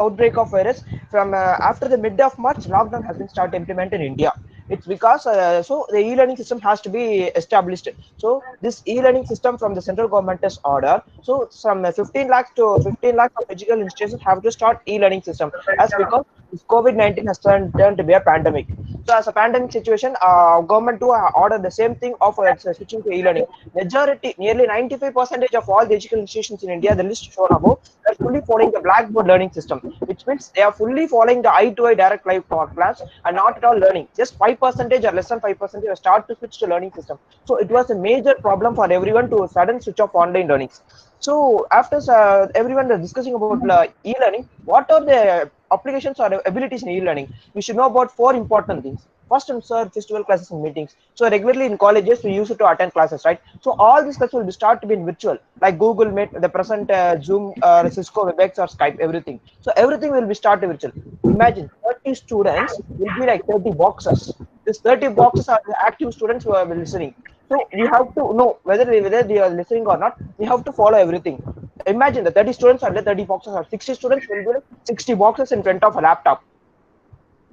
outbreak of virus from after the mid of March, lockdown has been started implemented in India. It's because so the e-learning system has to be established. So this e-learning system from the central government is order. So some 15 lakhs to 15 lakhs of educational institutions have to start e-learning system as because this COVID-19 has turned to be a pandemic. So as a pandemic situation, government to order the same thing of switching to e-learning. Majority, nearly 95% of all the educational institutions in India, the list shown above, are fully following the blackboard learning system, which means they are fully following the I-to-I direct live class and not at all learning. Just 5% or less than 5% are start to switch to learning system. So it was a major problem for everyone to sudden switch off online learnings. So after everyone is discussing about e-learning, what are the applications or abilities in e-learning? We should know about four important things. First and third, festival classes and meetings. So regularly in colleges, we use it to attend classes, right? So all these classes will be start to be in virtual, like Google Meet, the present Zoom, Cisco, WebEx, or Skype, everything. So everything will be started virtual. Imagine 30 students will be like 30 boxes. These 30 boxes are the active students who are listening. So we have to know whether they are listening or not. We have to follow everything. Imagine the 30 students are the 30 boxes, or 60 students will be like 60 boxes in front of a laptop.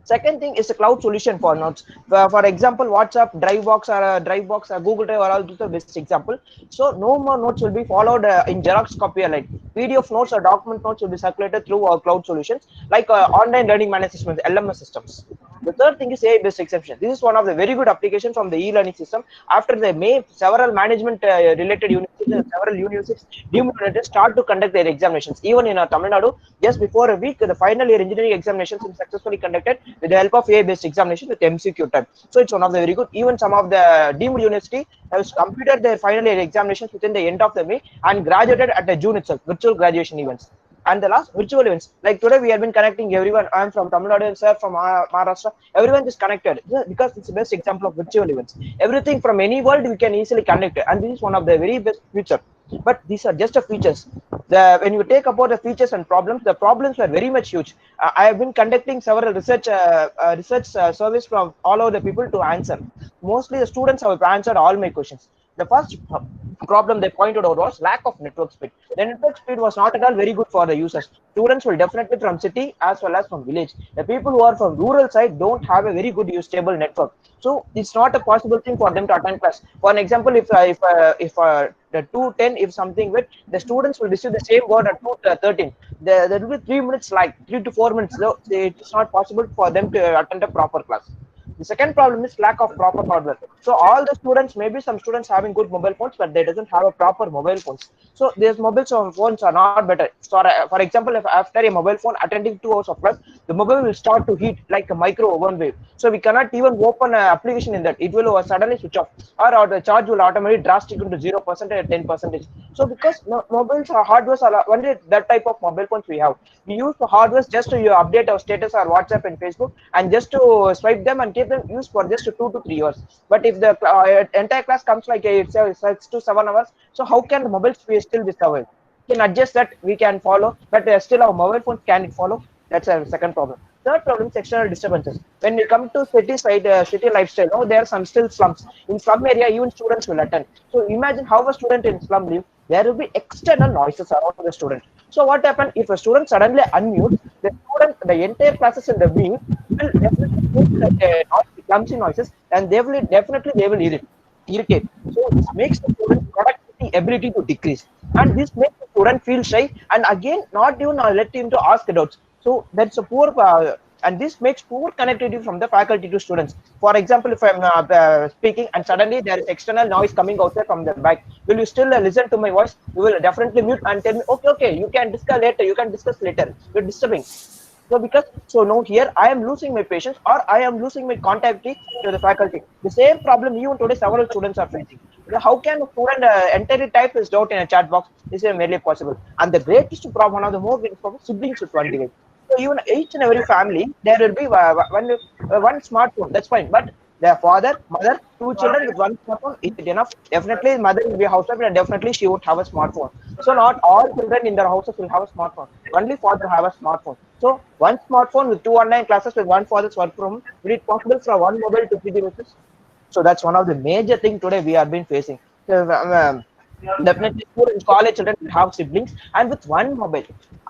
Second thing is a cloud solution for notes. For example, WhatsApp, Drivebox, or Google Drive are all the best example. So no more notes will be followed in Xerox copy alike. PDF notes or document notes will be circulated through our cloud solutions like online learning management systems, LMS systems. The third thing is AI-based exception. This is one of the very good applications from the e-learning system. After the May, several management related universities, several universities demotivated start to conduct their examinations. Even in Tamil Nadu, just before a week, the final year engineering examinations were successfully conducted with the help of AI-based examination with MCQ type. So it's one of the very good. Even some of the deemed university have completed their final year examinations within the end of the May and graduated at the June itself, virtual graduation events. And the last, virtual events. Like today, we have been connecting everyone. I'm from Tamil Nadu and sir from Maharashtra. Everyone is connected because it's the best example of virtual events. Everything from any world we can easily connect, and this is one of the very best feature. But these are just the features. When you take about the features and problems, the problems were very much huge. I have been conducting several research surveys from all over the people to answer. Mostly the students have answered all my questions. The first problem they pointed out was lack of network speed. The network speed was not at all very good for the users. Students will definitely from city as well as from village. The people who are from rural side don't have a very good stable network. So it's not a possible thing for them to attend class. For an example, if the 2:10, if something with the students will receive the same word at 2:13, there will be 3 minutes, like 3 to 4 minutes. So it's not possible for them to attend a proper class. The second problem is lack of proper hardware. So all the students, maybe some students having good mobile phones, but they doesn't have a proper mobile phones. So these mobile phones are not better. So for example, if after a mobile phone attending 2 hours of class, the mobile will start to heat like a micro oven wave. So we cannot even open an application in that. It will suddenly switch off, or the charge will automatically drastic into 0% or 10%. So because mobiles are hardware are only that type of mobile phones we have. We use the hardware just to update our status or WhatsApp and Facebook, and just to swipe them and keep them used for just 2 to 3 hours. But if the entire class comes like 6 to 7 hours, so how can the mobile still be survived? We can adjust that, we can follow, but still our mobile phone can it follow? That's a second problem. Third problem is external disturbances. When we come to city side, city lifestyle, there are some still slums. In slum area, even students will attend. So imagine how a student in slum live. There will be external noises around the student. So what happens if a student suddenly unmutes, the entire classes in the wing will definitely feel like clumsy noises, and they will irritate. So this makes the student productivity ability to decrease, and this makes the student feel shy, and again not even let him to ask doubts. So that's a poor and this makes poor connectivity from the faculty to students. For example, if I'm speaking and suddenly there is external noise coming outside from the back, will you still listen to my voice? You will definitely mute and tell me, okay, you can discuss later. You can discuss later. You're disturbing. So now here I am losing my patience, or I am losing my contactity to the faculty. The same problem even today several students are facing. How can a student entirely type his doubt in a chat box? This is merely possible. And the greatest problem, one of the more greatest problem, siblings with one device. So even each and every family, there will be one smartphone. That's fine, but their father, mother, two children with one smartphone, is it enough? Definitely, mother will be a housewife, and definitely she would have a smartphone. So not all children in their houses will have a smartphone. Only father have a smartphone. So one smartphone with two online classes with one father's work from home, will it possible for one mobile to three devices? So that's one of the major thing today we have been facing. So, Definitely, students, college children will have siblings and with one mobile.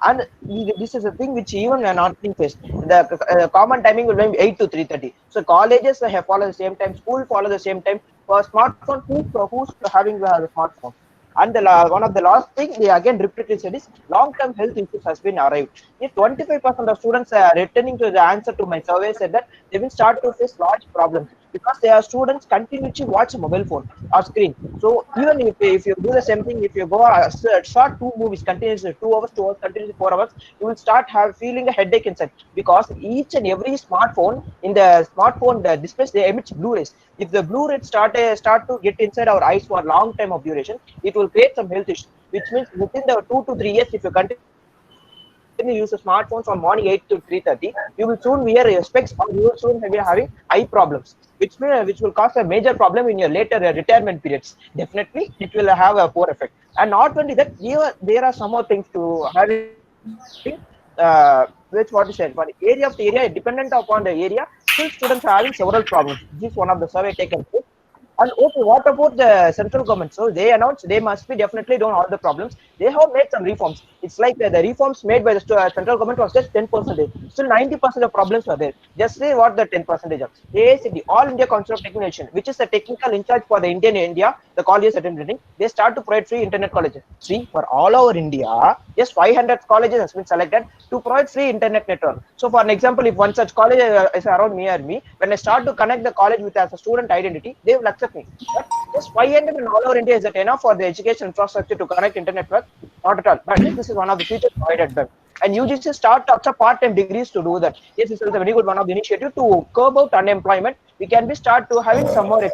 And this is a thing which even we are not being faced. The common timing will be 8 to 3:30. So colleges have follow the same time, school follow the same time. For smartphone, who's having the smartphone? And one of the last thing they again repeatedly said is long-term health issues has been arrived. If 25% of students are returning to the answer to my survey said that they will start to face large problems because their students continue to watch a mobile phone or screen. So even if you do the same thing, if you go short two movies continuously 2 hours, 2 hours, continuously 4 hours, you will start feeling a headache inside because each and every smartphone in the smartphone the displays they emit blue rays. If the blue rays start to get inside our eyes for a long time of duration, it will create some health issues. Which means within the 2 to 3 years, if you continue use a smartphone from morning 8 to 3:30, you will soon wear specs or you will soon be having eye problems, which will cause a major problem in your later retirement periods. Definitely, it will have a poor effect. And not only that, there are some more things to having. Which what you said, for the area of the area, dependent upon the area, still students are having several problems. This is one of the survey taken place. And okay, what about the central government? So they announced they must be definitely doing all the problems. They have made some reforms. It's like the reforms made by the central government was just 10%. Still 90% of problems were there. Just say what the 10% of. AICT, All India Council of Technician, which is the technical in charge for the Indian India, the colleges attending, they start to provide free internet colleges. See, for all over India, just 500 colleges has been selected to provide free internet network. So for an example, if one such college is around near me, when I start to connect the college with as a student identity, they will accept me. But just 500 in all over India, is that enough for the education infrastructure to connect internet network? Not at all. But this is one of the features provided by. And UGC start to accept part-time degrees to do that. Yes, this is a very good one of the initiative to curb out unemployment. We can be start to having some more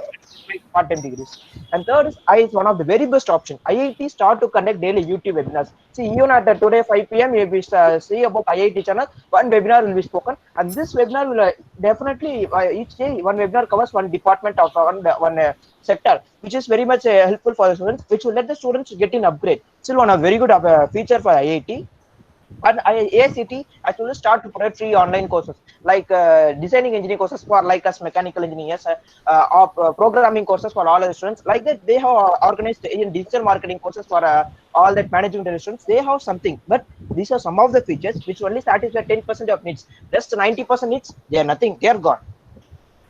part-time degrees. And third is one of the very best option. IIT start to conduct daily YouTube webinars. See, even at the today 5 p.m. we will see about IIT channel. One webinar will be spoken, and this webinar will definitely each day one webinar covers one department of one sector, which is very much helpful for the students, which will let the students get in upgrade. Still one of very good feature for IIT. And ACT actually start to provide free online courses like designing engineering courses for like us mechanical engineers, programming courses for all the students. Like that, they have organized in digital marketing courses for all that management students. They have something, but these are some of the features which only satisfy 10% of needs. Rest 90% needs, they are nothing. They are gone.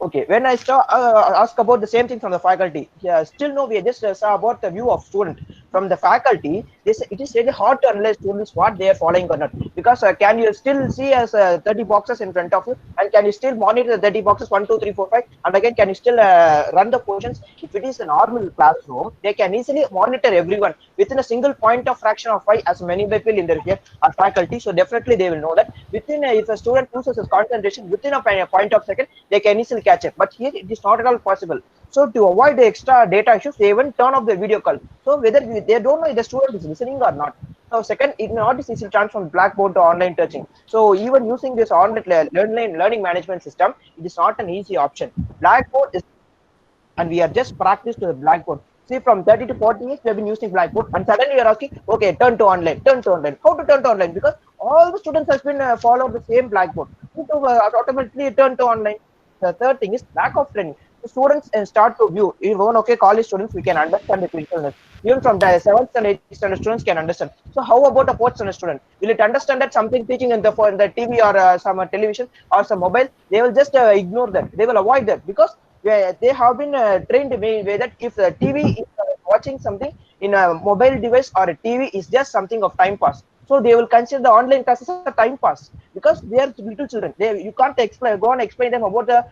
Okay, when I ask about the same thing from the faculty, yeah, still no, we just saw about the view of student from the faculty. It is really hard to analyze students what they are following or not, because can you still see as 30 boxes in front of you, and can you still monitor the 30 boxes 1, 2, 3, 4, 5, and again can you still run the questions? If it is a normal classroom, they can easily monitor everyone within a single point of fraction of 5 as many people in their here are faculty. So definitely they will know that within if a student loses his concentration within a point of second, they can easily catch it. But here it is not at all possible. So to avoid the extra data issues, they even turn off the video call. So whether they don't know if the student is listening or not. So second, it not is easily transform blackboard to online teaching. So even using this online learning management system, it is not an easy option. Blackboard is, and we are just practice to the blackboard. See, from 30 to 40 years, we have been using blackboard, and suddenly we are asking, okay, turn to online, turn to online. How to turn to online? Because all the students has been follow the same blackboard. To automatically turn to online. The third thing is lack of training. The students start to view, even okay, college students, we can understand the criticalness. Even from the 7th and 8th standard students can understand. So how about a 4th standard student? Will it understand that something teaching in the TV or some television or some mobile? They will just ignore that. They will avoid that because they have been trained in a way that if the TV is watching something in a mobile device or a TV is just something of time pass. So they will consider the online classes a time pass because they are little children. You can't go and explain them about the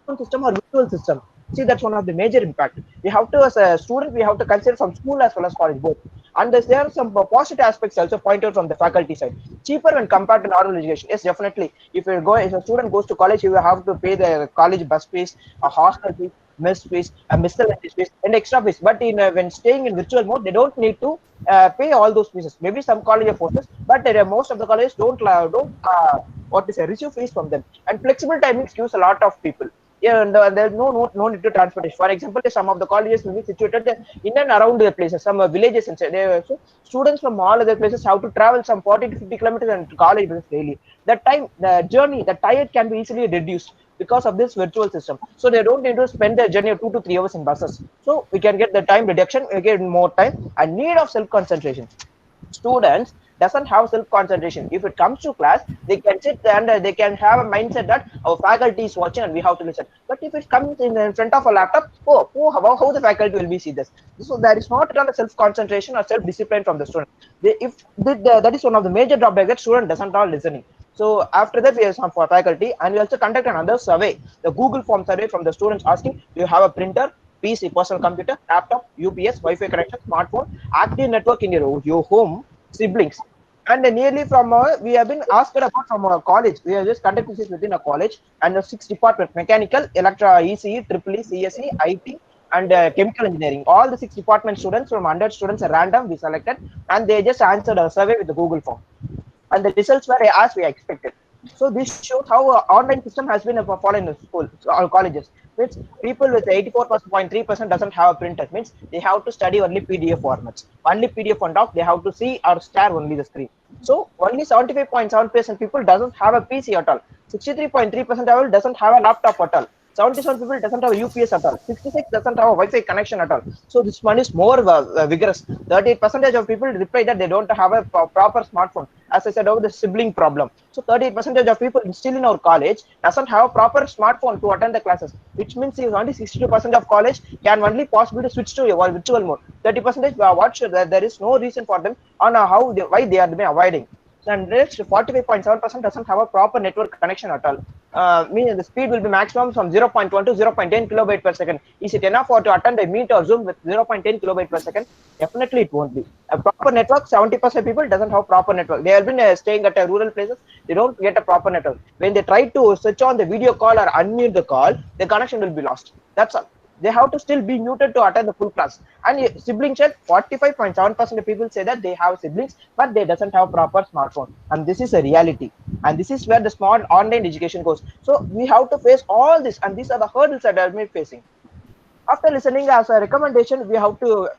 sound system or visual system. See, that's one of the major impact. We have to, as a student, we have to consider from school as well as college both. And there are some positive aspects also pointed from the faculty side. Cheaper when compared to normal education. Yes, definitely. If a student goes to college, you will have to pay the college bus fees, a hostel fee, mess fees, a miscellaneous fees, and extra fees. But when staying in virtual mode, they don't need to pay all those fees. Maybe some college forces, but most of the colleges don't receive fees from them. And flexible timings gives a lot of people. Yeah, and there's no need to transportation. For example, some of the colleges will be situated in and around the places, some villages inside. So students from all other places have to travel some 40 to 50 kilometers and college daily. That time, the journey, the tired can be easily reduced. because of this virtual system. So they don't need to spend their journey of 2 to 3 hours in buses. So we can get the time reduction, we get more time, and need of self concentration. Students doesn't have self concentration. If it comes to class, they can sit and they can have a mindset that our faculty is watching and we have to listen. But if it comes in front of a laptop, how the faculty will be see this? So there is not at all a self concentration or self discipline from the student. That is one of the major drawbacks that student doesn't all listening. So after that, we have some for faculty, and we also conduct another survey, the Google form survey from the students asking, do you have a printer, PC, personal computer, laptop, UPS, Wi-Fi connection, smartphone, active network in your home, siblings. And nearly from we have been asked about from our college. We have just conducted this within a college, and the 6 departments: mechanical, ECE, EEE, CSE, IT, and chemical engineering. All the 6 department students from 100 students are random. We selected, and they just answered a survey with the Google form, and the results were as we expected. So this shows how online system has been followed in the school or colleges. Means people with 84.3% doesn't have a printer. Means they have to study only PDF formats. Only PDF on top, they have to see or stare only the screen. So only 75.7% people doesn't have a PC at all. 63.3% of doesn't have a laptop at all. 77 people doesn't have a UPS at all. 66 doesn't have a Wi-Fi connection at all. So this one is more vigorous. 38% of people reply that they don't have a proper smartphone. As I said about the sibling problem. So 38% of people still in our college doesn't have a proper smartphone to attend the classes, which means only 62% of college can only possibly switch to a virtual mode. 30% there is no reason for them on why they are being avoiding. And next 45.7% doesn't have a proper network connection at all. Meaning the speed will be maximum from 0.1 to 0.10 kilobyte per second. Is it enough for to attend a meet or Zoom with 0.10 kilobyte per second? Definitely it won't be. A proper network, 70% people doesn't have proper network. They have been staying at rural places. They don't get a proper network. When they try to switch on the video call or unmute the call, the connection will be lost. That's all. They have to still be muted to attend the full class. And sibling chat, 45.7% of people say that they have siblings, but they doesn't have proper smartphone. And this is a reality. And this is where the small online education goes. So we have to face all this, and these are the hurdles that are facing. After listening as a recommendation, we have to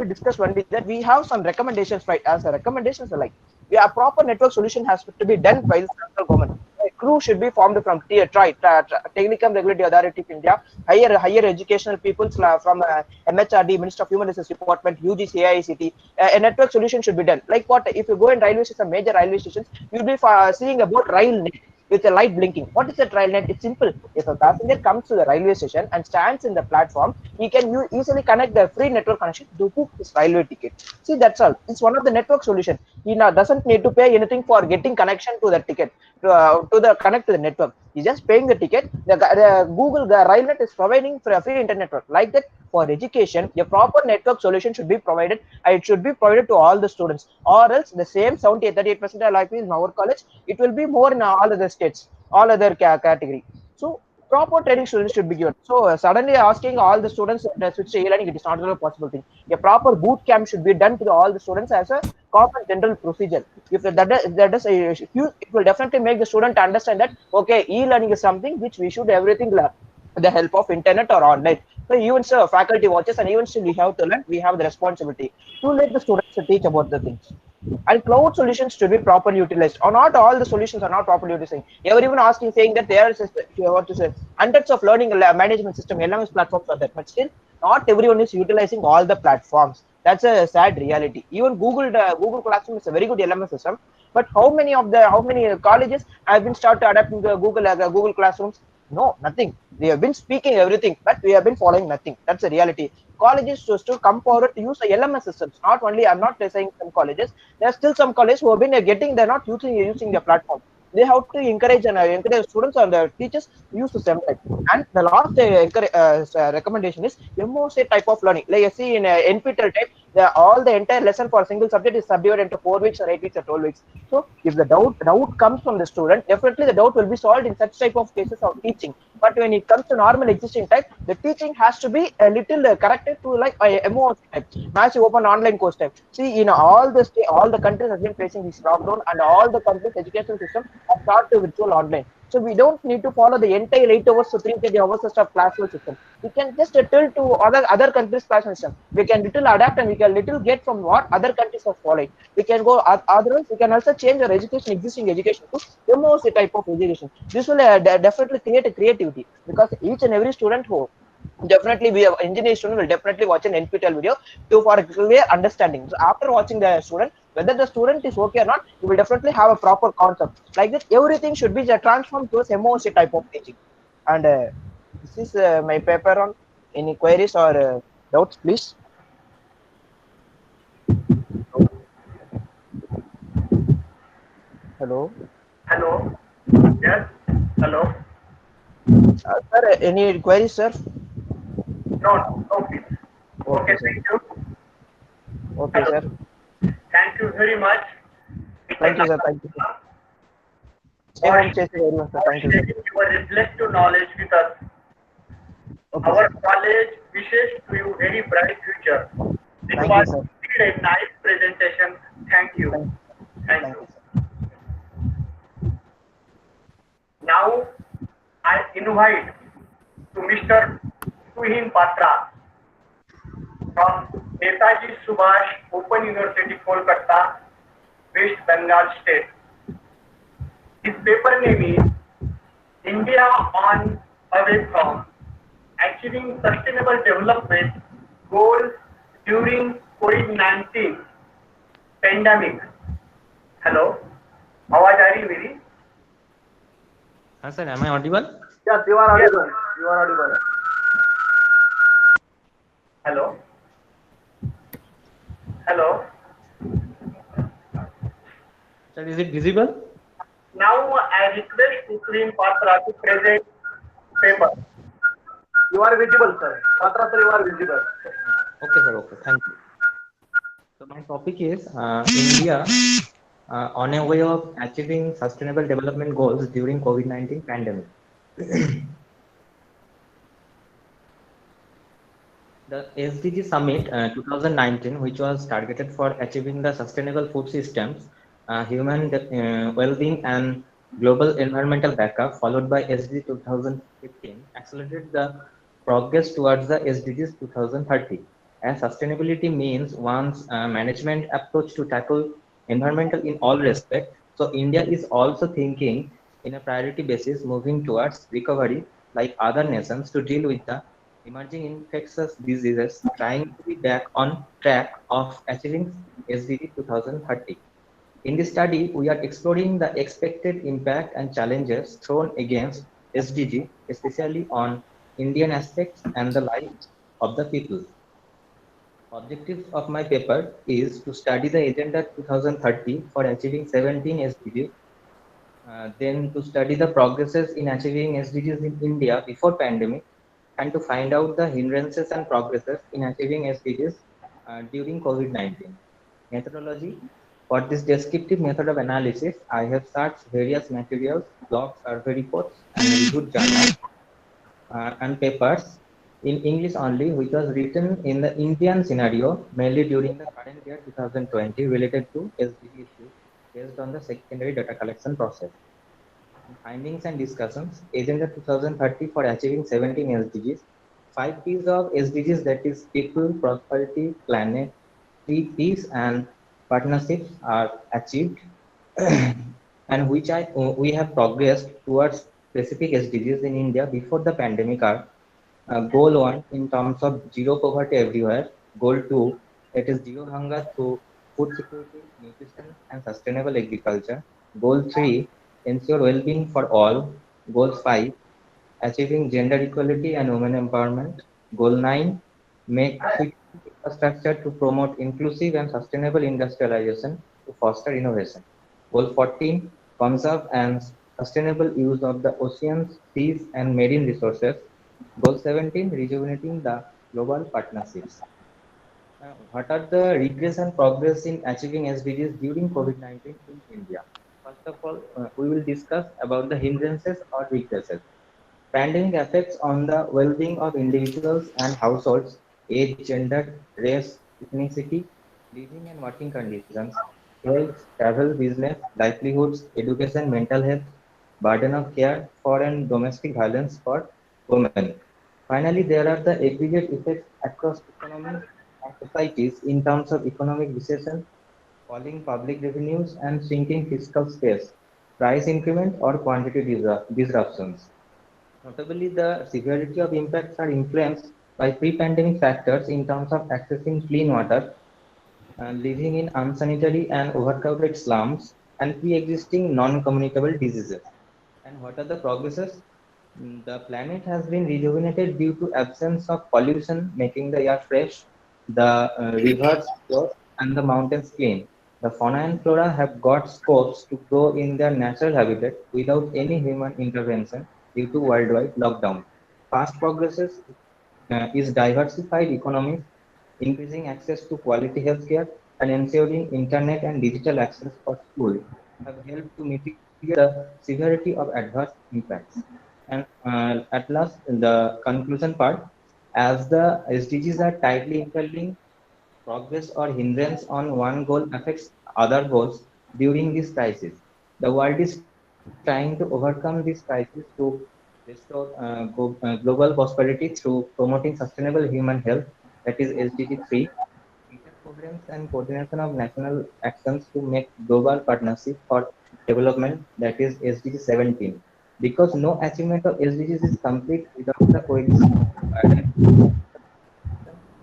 discuss one day that we have some recommendations, right? As a recommendations are like, we have proper network solution has to be done by the central government. A crew should be formed from Telecom Regulatory Authority of India, higher educational people from MHRD, Minister of Human Resources Department, UGC, AICT. A network solution should be done. Like what if you go in railway stations, major railway stations, you'll be seeing about rail net with a light blinking. What is a rail net? It's simple. If a passenger comes to the railway station and stands in the platform, he can easily connect the free network connection to book his railway ticket. See, that's all. It's one of the network solution. He now doesn't need to pay anything for getting connection to the ticket, to the connect to the network. He's just paying the ticket. The Google the railnet is providing for a free internet network. Like that, for education, a proper network solution should be provided, and it should be provided to all the students. Or else the same 38% like in our college, it will be more in all other states, all other category. So proper training students should be given. So suddenly asking all the students to switch to e-learning, it is not a possible thing. A proper boot camp should be done to all the students as a common general procedure. If that is a huge, it will definitely make the student understand that okay, e-learning is something which we should everything learn with the help of internet or online. So even so, faculty watches, and even still we have to learn. We have the responsibility to let the students to teach about the things. And cloud solutions should be properly utilized. Or not all the solutions are not properly utilized. Everyone asking saying that there is what to say hundreds of learning management system LMS platforms are there, but still not everyone is utilizing all the platforms. That's a sad reality. Even Google Classroom is a very good LMS system, but how many colleges have been started adapting the Google Classrooms? No, nothing. They have been speaking everything, but we have been following nothing. That's a reality. Colleges should to come forward to use the LMS systems. Not only, I'm not saying some colleges. There are still some colleges who have been they're not using the platform. They have to encourage students and the teachers to use the same type. And the last recommendation is MOC type of learning. Like you see in NPTEL type, all the entire lesson for a single subject is subdivided into 4 weeks or 8 weeks or 12 weeks. So if the doubt comes from the student, definitely the doubt will be solved in such type of cases of teaching. But when it comes to normal existing type, the teaching has to be a little corrected to like MOC type, massive open online course type. See, in all the countries have been facing this lockdown, and all the countries' education system have started to virtual online. So we don't need to follow the entire 8 hours to 3 hours of classroom system. We can just tell to other countries' classroom system. We can little adapt and we can little get from what other countries are following. We can go otherwise. We can also change our education, existing education to MOC type of education. This will definitely create a creativity because each and every student who definitely we have engineering student will definitely watch an NPTEL video to for a clear understanding. So after watching the student, whether the student is okay or not, you will definitely have a proper concept. Like that, everything should be transformed to a MOC type of teaching. And this is my paper on any queries or doubts, please. Hello. Hello. Yes. Hello. Sir, any queries, sir? No, no, please. Okay, Okay, sir. thank you. Okay, Hello. sir. Thank you very much, Mr. Thank you, sir. Nadu, Thank you, sir. Stay for home, stay safe, everyone, sir. Thank you, sir. sharing your reflective knowledge with us. Okay, Our sir. college wishes to you very bright future. This Thank you, was sir. indeed a nice presentation. Thank you. Thank, Thank thank you. you, sir. Now, I invite to Mr. TUHIN PATRA from Netaji Subhash Open University, Kolkata, West Bengal State. His paper name is India on away from achieving sustainable development goals during COVID-19 pandemic. Hello, आवाज आ रही है मेरी? Sir, am I audible? Yes, you are audible. You are audible. Hello. Hello. Sir, is it visible? Now I request Supreme Patra to present paper. You are visible, sir. Patra, sir, you are visible. Okay, sir. Okay, thank you. So my topic is India on a way of achieving sustainable development goals during COVID-19 pandemic. The SDG Summit 2019, which was targeted for achieving the sustainable food systems, human well-being, and global environmental backup, followed by SDG 2015, accelerated the progress towards the SDGs 2030. As sustainability means one's management approach to tackle environmental in all respects. So India is also thinking in a priority basis, moving towards recovery like other nations to deal with the emerging infectious diseases, trying to be back on track of achieving SDG 2030. In this study, we are exploring the expected impact and challenges thrown against SDG, especially on Indian aspects and the lives of the people. Objectives of my paper is to study the Agenda 2030 for achieving 17 SDGs, then to study the progresses in achieving SDGs in India before pandemic, and to find out the hindrances and progresses in achieving SDGs during COVID-19. Methodology. For this descriptive method of analysis, I have searched various materials, blogs, survey reports, and reviewed journals and papers in English only, which was written in the Indian scenario, mainly during the current year 2020, related to SDG issues based on the secondary data collection process. Findings and discussions. Agenda 2030 for achieving 17 SDGs. 5 P's of SDGs, that is people, prosperity, planet, 3 P's and partnerships are achieved and which we have progressed towards specific SDGs in India before the pandemic are goal 1 in terms of zero poverty everywhere, goal 2 that is zero hunger through food security, nutrition and sustainable agriculture, goal 3 ensure well-being for all, goal 5 achieving gender equality and women empowerment, goal 9 make infrastructure to promote inclusive and sustainable industrialization to foster innovation, goal 14 conserve and sustainable use of the oceans, seas and marine resources, goal 17 rejuvenating the global partnerships. What are the regress and progress in achieving SDGs during COVID-19 in India? First of all, we will discuss about the hindrances or regresses. Pandemic effects on the well-being of individuals and households, age, gender, race, ethnicity, living and working conditions, health, travel, business, livelihoods, education, mental health, burden of care for and domestic violence for women. Finally, there are the aggregate effects across economies and societies in terms of economic recession, falling public revenues, and shrinking fiscal space, price increment, or quantity disruptions. Notably, the severity of impacts are influenced by pre-pandemic factors in terms of accessing clean water, living in unsanitary and overcrowded slums, and pre-existing non-communicable diseases. And what are the progresses? The planet has been rejuvenated due to absence of pollution, making the air fresh, the rivers pure, and the mountains clean. The fauna and flora have got scopes to grow in their natural habitat without any human intervention due to worldwide lockdown. Past progresses is diversified economies, increasing access to quality healthcare, and ensuring internet and digital access for schools have helped to mitigate the severity of adverse impacts. And at last, in the conclusion part, as the SDGs are tightly interlinked, progress or hindrance on one goal affects other goals during this crisis. The world is trying to overcome this crisis to restore global prosperity through promoting sustainable human health, that is SDG 3, intercoherence and coordination of national actions to make global partnership for development, that is SDG 17. Because no achievement of SDGs is complete without the coalition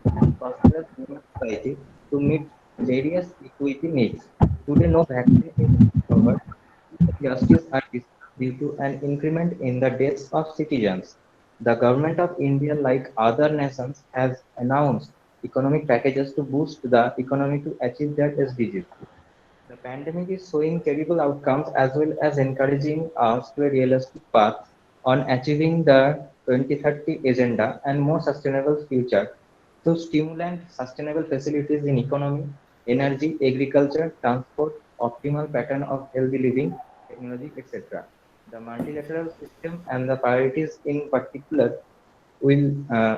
and prosperous human society to meet various equity needs. Today, no vaccine is discovered, justice are disturbed due to an increment in the deaths of citizens. The government of India, like other nations, has announced economic packages to boost the economy to achieve their SDGs. The pandemic is showing terrible outcomes as well as encouraging us to a realistic path on achieving the 2030 agenda and more sustainable future through stimulant sustainable facilities in economy, energy, agriculture, transport, optimal pattern of healthy living, technology, etc. The multilateral system and the priorities in particular will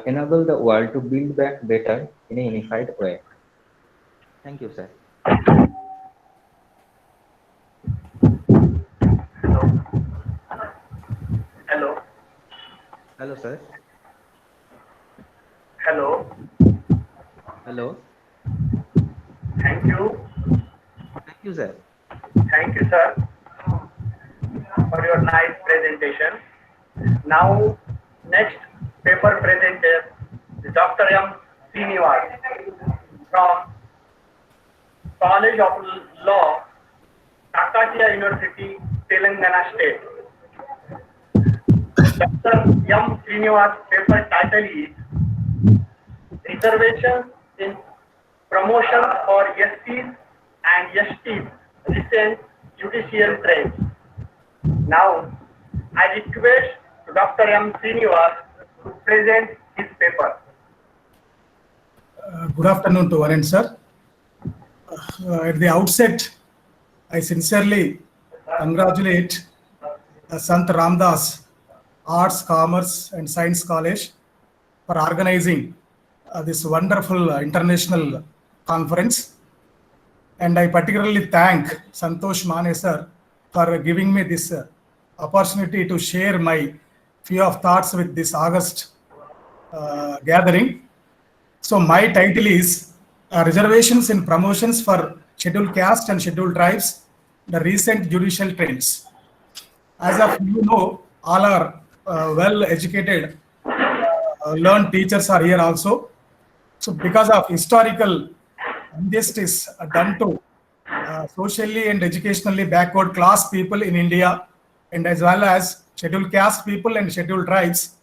enable the world to build back better in a unified way. Thank you, sir. Hello. Hello, sir. Hello. Hello. Thank you. Thank you, sir. Thank you, sir, for your nice presentation. Now, next paper presenter is Dr. M. Srinivas from College of Law, Kakatiya University, Telangana State. Dr. M. Srinivas' paper title is Reservations in Promotion for SCs and STs Recent Judicial Trends. Now, I request Dr. M. Srinivas to present his paper. Good afternoon to one and sir. At the outset, I sincerely congratulate Sant Ramdas Arts, Commerce and Science College for organizing this wonderful international conference. And I particularly thank Santosh Mane sir for giving me this opportunity to share my few of thoughts with this August gathering. So my title is Reservations in Promotions for Scheduled Caste and Scheduled Tribes, the Recent Judicial Trends. As of you know, all are well-educated, learned teachers are here also. So because of historical injustice done to socially and educationally backward class people in India, and as well as scheduled caste people and scheduled tribes,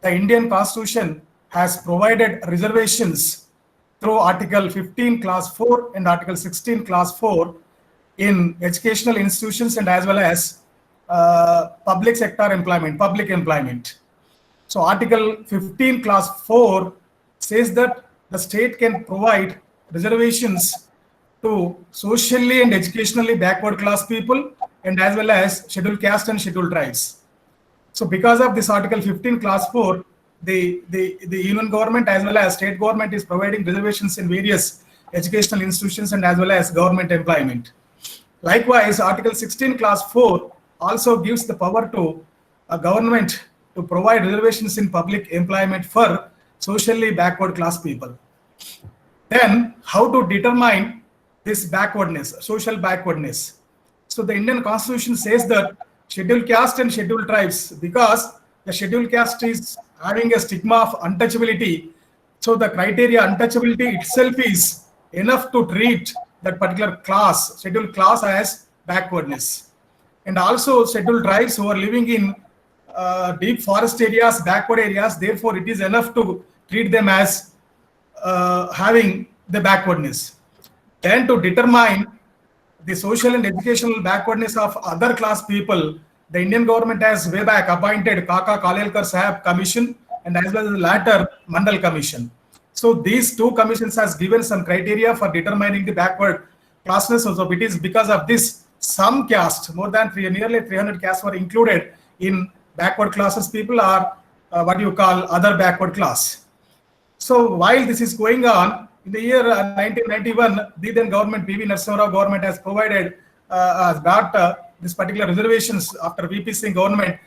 the Indian Constitution has provided reservations through Article 15 Class 4 and Article 16 Class 4 in educational institutions and as well as public sector employment, public employment. So Article 15 Class 4 says that the state can provide reservations to socially and educationally backward class people and as well as scheduled caste and scheduled tribes. So because of this Article 15 Class 4, the union government as well as state government is providing reservations in various educational institutions and as well as government employment. Likewise, Article 16 Class 4 also gives the power to a government to provide reservations in public employment for socially backward class people. Then, how to determine this backwardness, social backwardness? So, the Indian Constitution says that scheduled caste and scheduled tribes, because the scheduled caste is having a stigma of untouchability, so the criteria untouchability itself is enough to treat that particular class, scheduled class, as backwardness. And also, scheduled tribes who are living in deep forest areas, backward areas, therefore, it is enough to treat them as having the backwardness. Then to determine the social and educational backwardness of other class people, the Indian government has way back appointed Kaka Kalelkar Sahab Commission and as well as the latter Mandal Commission. So these two commissions has given some criteria for determining the backward classness. So it is because of this, some caste, more than nearly 300 castes were included in backward classes people are what you call other backward class. So while this is going on, in the year 1991, the then government, PV Narasimha Rao government has provided, has got this particular reservations after VP Singh government,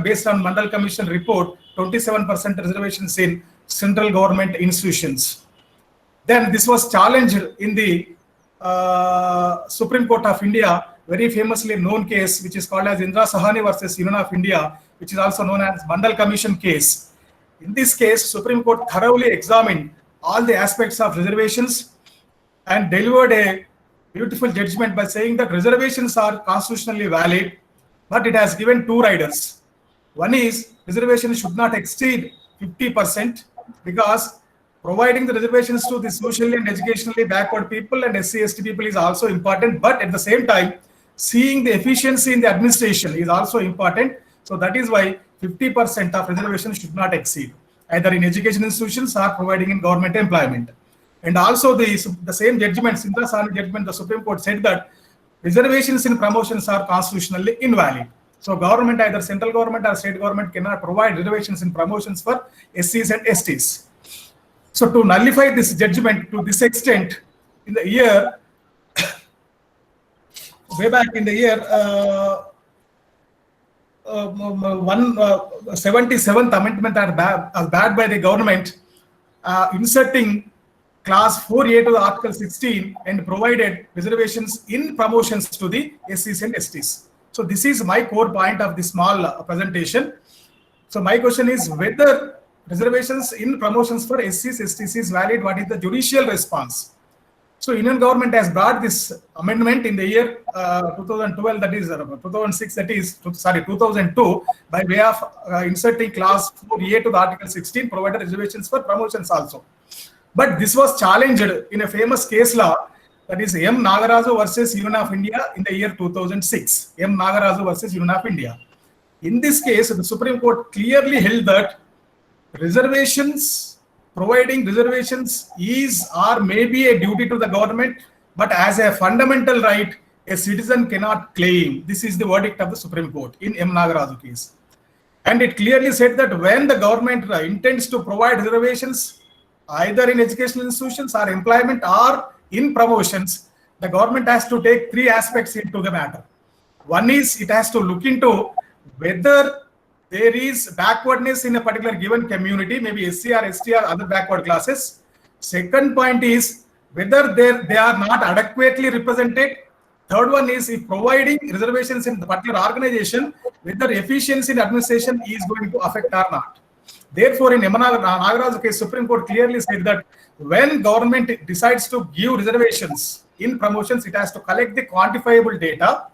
based on Mandal Commission report, 27% reservations in central government institutions. Then this was challenged in the Supreme Court of India, very famously known case, which is called as Indra Sahani versus Union of India, which is also known as Mandal Commission case. In this case, Supreme Court thoroughly examined all the aspects of reservations and delivered a beautiful judgment by saying that reservations are constitutionally valid, but it has given two riders. One is reservations should not exceed 50% because providing the reservations to the socially and educationally backward people and SC/ST people is also important, but at the same time, seeing the efficiency in the administration is also important. So that is why 50% of reservations should not exceed, either in education institutions or providing in government employment. And also the same judgment, Indra Sahani judgment, the Supreme Court said that reservations in promotions are constitutionally invalid. So government, either central government or state government, cannot provide reservations in promotions for SCs and STs. So to nullify this judgment to this extent, in the year, way back in the year 77th amendment are bad by the government, inserting class 4A to the article 16 and provided reservations in promotions to the SCs and STs. So this is my core point of this small presentation. So my question is whether reservations in promotions for SCs, STs is valid. What is the judicial response? So Indian government has brought this amendment in the year 2012, that is 2006, that is, 2002, by way of inserting class 4A to the article 16, provided reservations for promotions also. But this was challenged in a famous case law, that is M. Nagaraju versus Union of India in the year 2006. M. Nagaraju versus Union of India. In this case, the Supreme Court clearly held that reservations, providing reservations is or may be a duty to the government, but as a fundamental right, a citizen cannot claim. This is the verdict of the Supreme Court in M. Nagaraju case. And it clearly said that when the government intends to provide reservations, either in educational institutions or employment or in promotions, the government has to take three aspects into the matter. One is it has to look into whether there is backwardness in a particular given community, maybe SC or ST or other backward classes. Second point is whether they are not adequately represented. Third one is if providing reservations in the particular organization, whether efficiency in administration is going to affect or not. Therefore, in Nagaraju case, Supreme Court clearly said that when government decides to give reservations in promotions, it has to collect the quantifiable data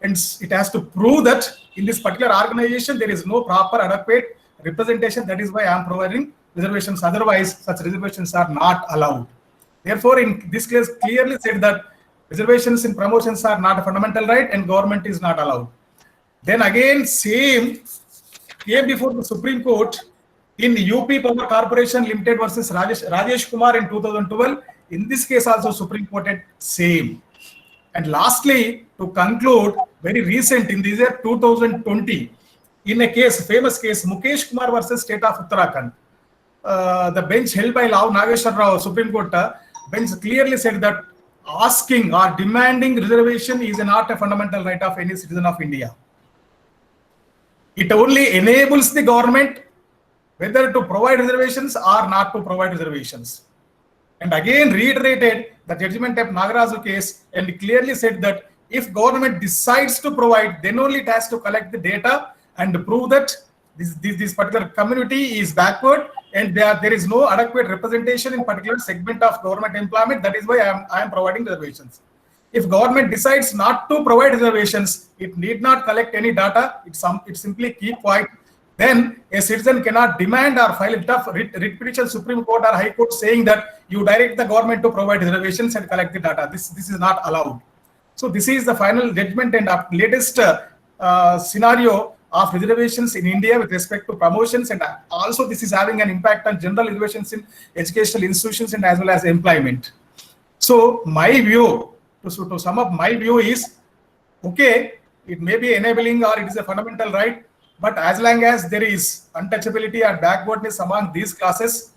and it has to prove that in this particular organization there is no proper adequate representation. That is why I am providing reservations. Otherwise, such reservations are not allowed. Therefore, in this case, clearly said that reservations in promotions are not a fundamental right and government is not allowed. Then again, same came before the Supreme Court in UP Power Corporation Limited versus Rajesh Kumar in 2012. In this case also Supreme Court had same. And lastly, to conclude, very recent in this year 2020, in a case, famous case, Mukesh Kumar versus State of Uttarakhand, the bench held by Law Nageshwar Rao, Supreme Court, bench clearly said that asking or demanding reservation is not a fundamental right of any citizen of India. It only enables the government whether to provide reservations or not to provide reservations. And again reiterated the judgment of Nagaraju case and clearly said that if government decides to provide, then only it has to collect the data and prove that this particular community is backward and there is no adequate representation in particular segment of government employment. That is why I am providing reservations. If government decides not to provide reservations, it need not collect any data. It simply keep quiet. Then a citizen cannot demand or file a writ petition Supreme Court or High Court saying that you direct the government to provide reservations and collect the data. This is not allowed. So this is the final judgment and latest scenario of reservations in India with respect to promotions, and also this is having an impact on general reservations in educational institutions and as well as employment. So my view, to sum up, my view is, okay, it may be enabling or it is a fundamental right, but as long as there is untouchability and backwardness among these classes,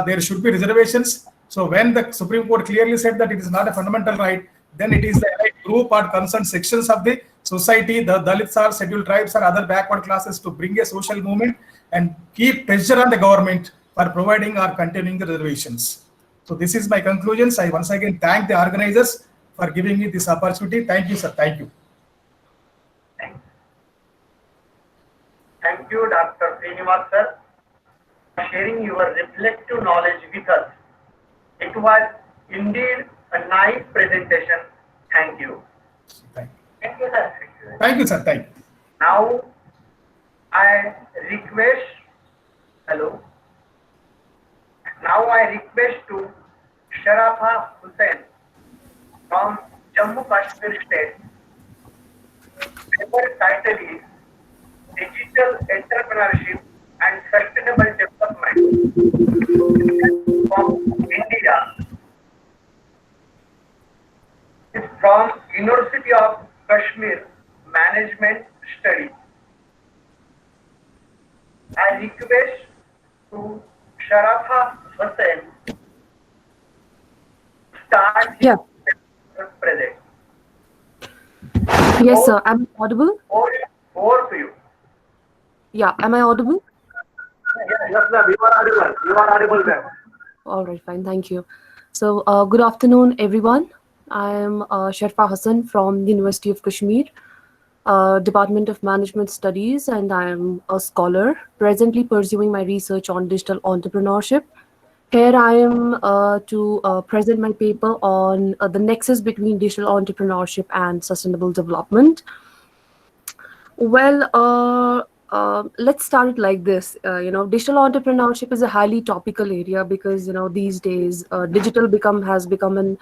there should be reservations. So when the Supreme Court clearly said that it is not a fundamental right, then it is the right group or concerned sections of the society, the Dalits or scheduled tribes or other backward classes, to bring a social movement and keep pressure on the government for providing or continuing the reservations. So this is my conclusions. I once again thank the organizers for giving me this opportunity. Thank you, sir. Thank you. Thank you, Dr. Srinivas, sir, for sharing your reflective knowledge with us. It was indeed a nice presentation. Thank you. Thank you. Thank you, sir. Thank you, sir. Thank you. Now, I request, hello. Now I request to Sharfa Hassan from Jammu Kashmir State. Paper title is Digital Entrepreneurship and Sustainable Development from India. It's from University of Kashmir Management Studies. I request to Sharfa Hassan start Yeah. present. Yes, sir. Am I audible? Over to you. Yeah. Am I audible? Yes, ma'am. You are audible. You are audible, ma'am. All right, fine. Thank you. So, good afternoon, everyone. I am Sharfa Hassan from the University of Kashmir, Department of Management Studies, and I am a scholar presently pursuing my research on digital entrepreneurship. Here I am to present my paper on the nexus between digital entrepreneurship and sustainable development. Well, let's start it like this. Digital entrepreneurship is a highly topical area because these days digital has become an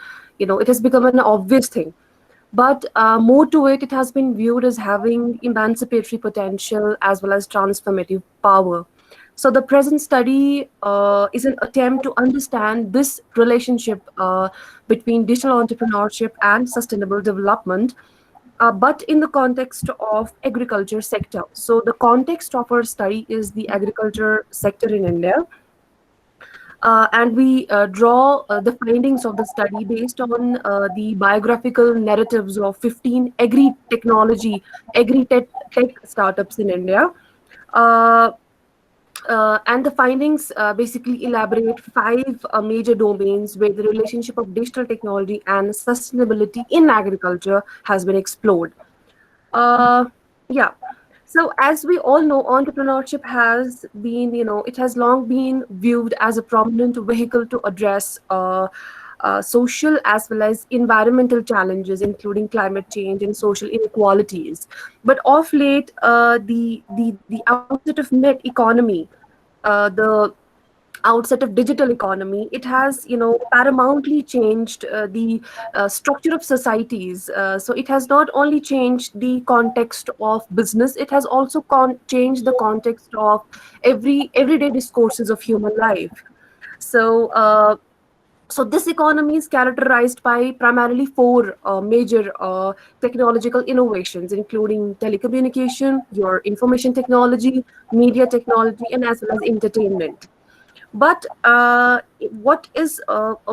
obvious thing. But more to it, it has been viewed as having emancipatory potential as well as transformative power. So the present study is an attempt to understand this relationship between digital entrepreneurship and sustainable development, but in the context of agriculture sector. So the context of our study is the agriculture sector in India. And we draw the findings of the study based on the biographical narratives of 15 agri-tech startups in India. And the findings basically elaborate 5 major domains where the relationship of digital technology and sustainability in agriculture has been explored. Yeah. So as we all know, entrepreneurship has been, it has long been viewed as a prominent vehicle to address social as well as environmental challenges, including climate change and social inequalities. But of late, the outset of net economy, the outset of digital economy, it has paramountly changed the structure of societies. So it has not only changed the context of business, it has also changed the context of everyday discourses of human life. So this economy is characterized by primarily 4 major technological innovations, including telecommunication, your information technology, media technology, and as well as entertainment. But what is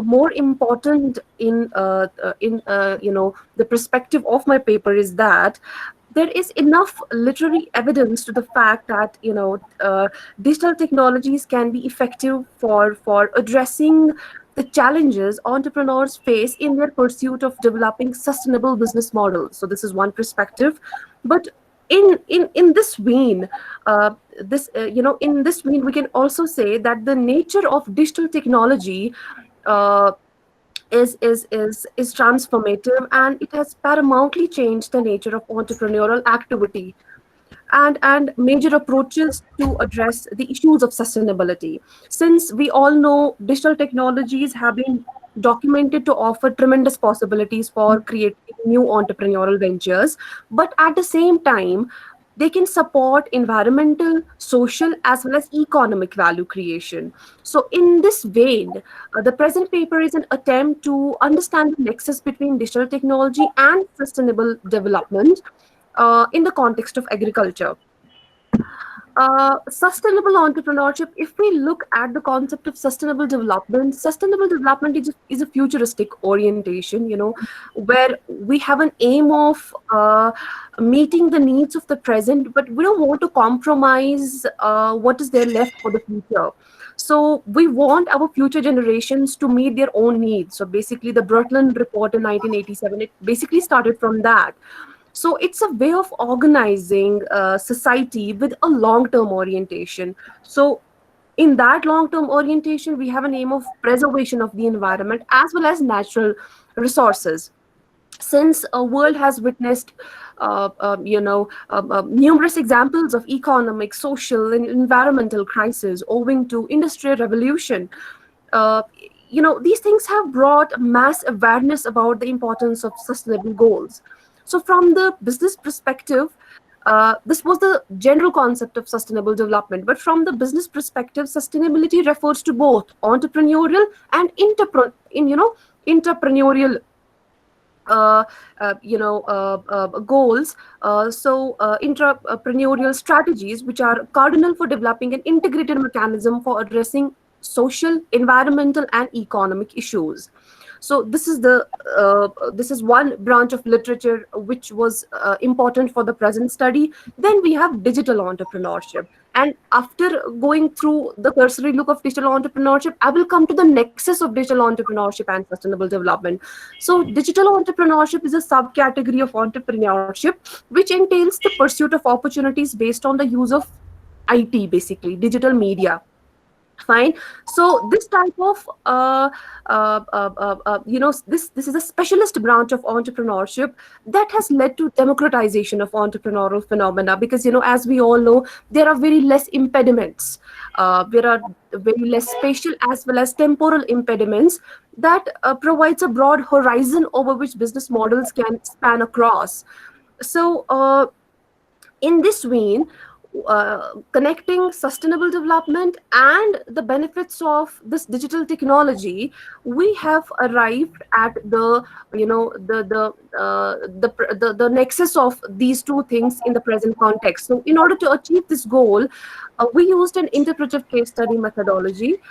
more important in the perspective of my paper is that there is enough literary evidence to the fact that digital technologies can be effective for addressing the challenges entrepreneurs face in their pursuit of developing sustainable business models. So this is one perspective, but in this vein, in this vein, we can also say that the nature of digital technology uh, is transformative, and it has paramountly changed the nature of entrepreneurial activity and major approaches to address the issues of sustainability. Since we all know digital technologies have been documented to offer tremendous possibilities for creating new entrepreneurial ventures, but at the same time, they can support environmental, social, as well as economic value creation. So, in this vein, the present paper is an attempt to understand the nexus between digital technology and sustainable development in the context of agriculture. Sustainable entrepreneurship, if we look at the concept of sustainable development is a futuristic orientation, where we have an aim of meeting the needs of the present, but we don't want to compromise what is there left for the future. So we want our future generations to meet their own needs. So basically, the Brundtland Report in 1987, it basically started from that. So it's a way of organizing society with a long-term orientation. So in that long-term orientation, we have an aim of preservation of the environment as well as natural resources. Since a world has witnessed numerous examples of economic, social, and environmental crises owing to industrial revolution, uh, these things have brought mass awareness about the importance of sustainable goals. So from the business perspective, this was the general concept of sustainable development. But from the business perspective, sustainability refers to both entrepreneurial and entrepreneurial goals. Entrepreneurial strategies, which are cardinal for developing an integrated mechanism for addressing social, environmental, and economic issues. So this is one branch of literature which was important for the present study. Then we have digital entrepreneurship. And after going through the cursory look of digital entrepreneurship, I will come to the nexus of digital entrepreneurship and sustainable development. So digital entrepreneurship is a subcategory of entrepreneurship which entails the pursuit of opportunities based on the use of IT, basically digital media. Fine. So this type of this is a specialist branch of entrepreneurship that has led to democratization of entrepreneurial phenomena, because as we all know, there are very less impediments. There are very less spatial as well as temporal impediments that provides a broad horizon over which business models can span across. So in this vein, connecting sustainable development and the benefits of this digital technology, we have arrived at the nexus of these two things in the present context. So in order to achieve this goal, we used an interpretive case study methodology.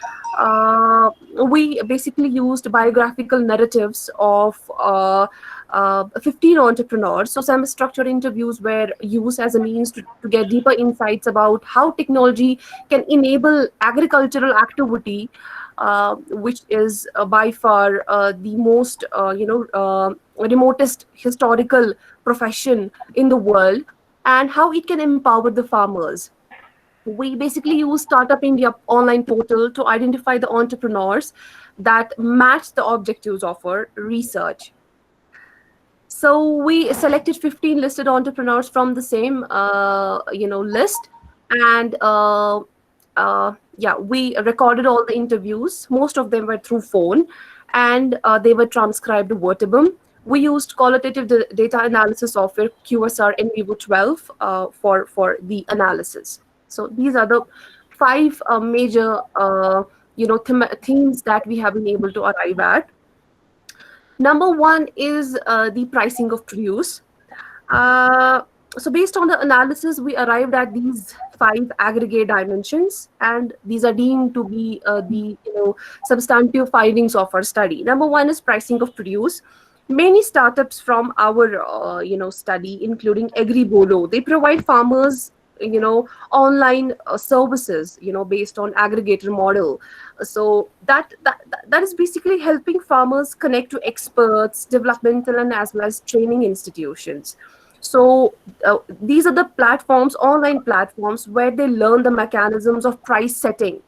We basically used biographical narratives of 15 entrepreneurs. So semi-structured interviews were used as a means to get deeper insights about how technology can enable agricultural activity, which is by far the most remotest historical profession in the world, and how it can empower the farmers. We basically use Startup India online portal to identify the entrepreneurs that match the objectives of our research. So we selected 15 listed entrepreneurs from the same list, and we recorded all the interviews. Most of them were through phone, and they were transcribed verbatim. We used qualitative data analysis software QSR NVivo 12 for the analysis. So these are the five major themes that we have been able to arrive at. Number one is the pricing of produce. So based on the analysis, we arrived at these five aggregate dimensions, and these are deemed to be the substantive findings of our study. Number one is pricing of produce. Many startups from our study, including Agribolo, they provide farmers online services based on aggregator model. So that is basically helping farmers connect to experts, developmental and as well as training institutions. So these are the platforms, online platforms, where they learn the mechanisms of price setting,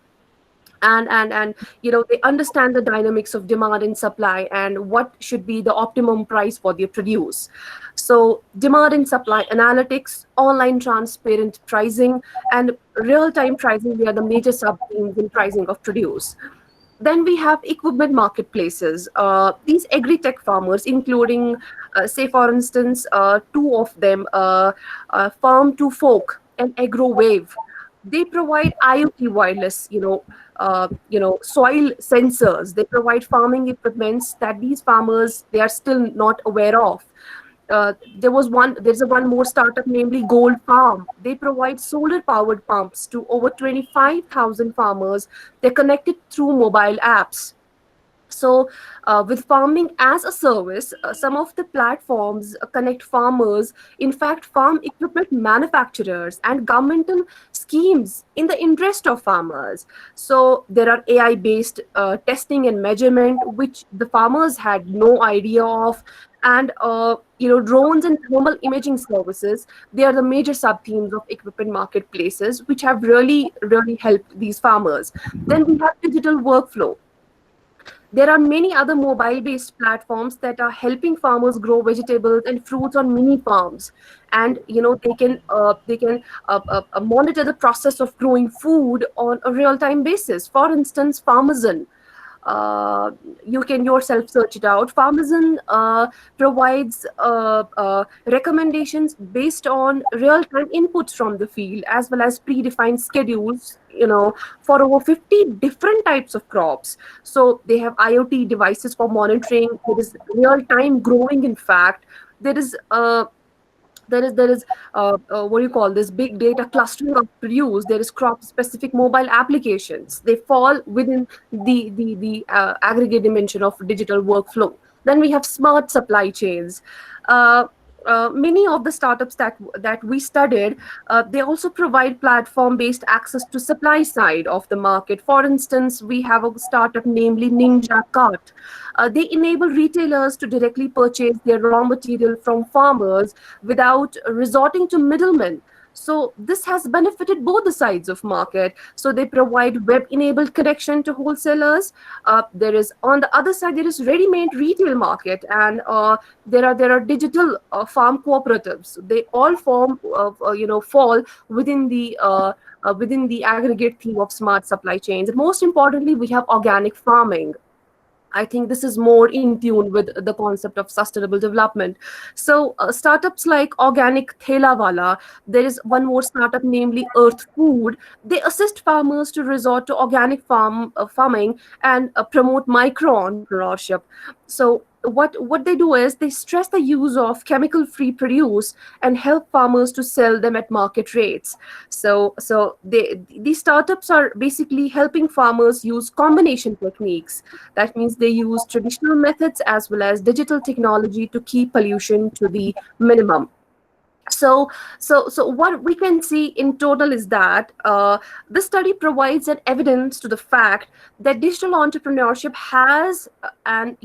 and they understand the dynamics of demand and supply and what should be the optimum price for their produce. So demand and supply analytics, online transparent pricing, and real-time pricing, they are the major sub themes in pricing of produce. Then we have equipment marketplaces. These agri-tech farmers, including, say for instance, two of them, Farm to Folk and AgroWave, they provide IoT wireless, soil sensors. They provide farming equipments that these farmers, they are still not aware of. There's a one more startup, namely Gold Farm. They provide solar powered pumps to over 25,000 farmers. They're connected through mobile apps. So, with farming as a service, some of the platforms connect farmers, in fact, farm equipment manufacturers, and governmental schemes in the interest of farmers. So, there are AI-based testing and measurement, which the farmers had no idea of, and drones and thermal imaging services. They are the major sub themes of equipment marketplaces, which have really, really helped these farmers. Then we have digital workflow. There are many other mobile-based platforms that are helping farmers grow vegetables and fruits on mini farms, and they can monitor the process of growing food on a real-time basis. For instance, Farmazon. You can yourself search it out. Farmazon provides recommendations based on real-time inputs from the field, as well as predefined schedules, for over 50 different types of crops. So they have IoT devices for monitoring. There is real-time growing. In fact, there is what do you call this, big data clustering of produce. There is crop specific mobile applications. They fall within the aggregate dimension of digital workflow. Then we have smart supply chains. Many of the startups that we studied, they also provide platform-based access to supply side of the market. For instance, we have a startup, namely Ninja Cart. They enable retailers to directly purchase their raw material from farmers without resorting to middlemen. So this has benefited both the sides of market. So they provide web-enabled connection to wholesalers. There is, on the other side, there is ready-made retail market, and there are digital farm cooperatives. They all fall within the aggregate theme of smart supply chains. And most importantly, we have organic farming. I think this is more in tune with the concept of sustainable development. So startups like Organic Thelawala, there is one more startup, namely Earth Food. They assist farmers to resort to organic farming and promote micro-entrepreneurship. So what they do is they stress the use of chemical-free produce and help farmers to sell them at market rates. So these startups are basically helping farmers use combination techniques. That means they use traditional methods as well as digital technology to keep pollution to the minimum. So what we can see in total is that this study provides an evidence to the fact that digital entrepreneurship has an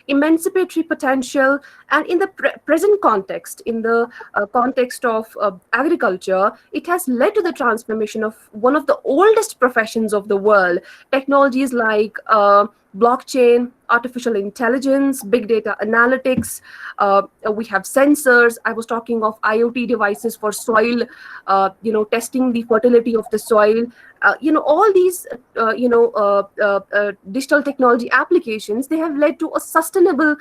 emancipatory potential, and in the present context, in the context of agriculture, it has led to the transformation of one of the oldest professions of the world. Technologies like blockchain, artificial intelligence, big data analytics. We have sensors. I was talking of IoT devices for soil, testing the fertility of the soil. All these, digital technology applications, they have led to a sustainable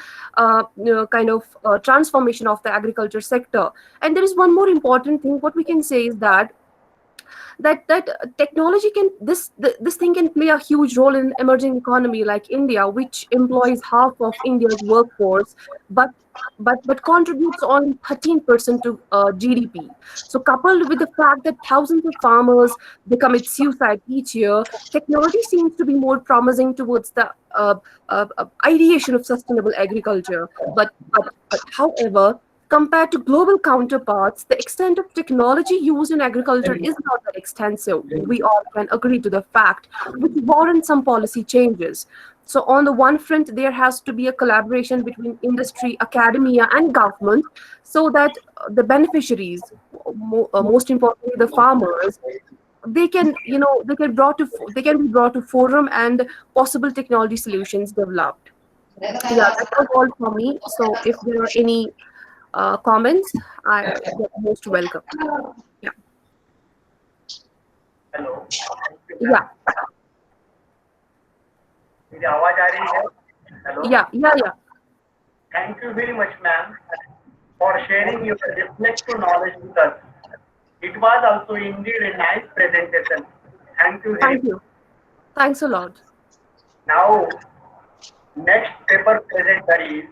transformation of the agriculture sector. And there is one more important thing. What we can say is that that technology can this thing can play a huge role in emerging economy like India, which employs half of India's workforce, but but contributes only 13% to GDP. So coupled with the fact that thousands of farmers they commit suicide each year, technology seems to be more promising towards the ideation of sustainable agriculture. But however, compared to global counterparts, the extent of technology used in agriculture is not that extensive. We all can agree to the fact, which warrants some policy changes. So, on the one front, there has to be a collaboration between industry, academia, and government, so that the beneficiaries, most importantly, the farmers, they can, they can be brought to forum and possible technology solutions developed. Yeah, that was all for me. So, if there are any comments, I most welcome. Yeah. Hello, Yeah. मेरी आवाज आ रही है? Hello, Yeah. thank you very much, ma'am, for sharing your reflective knowledge with us. It was also indeed a nice presentation. Thank you very Thank much. you. Thanks a lot. Now, next paper presenter is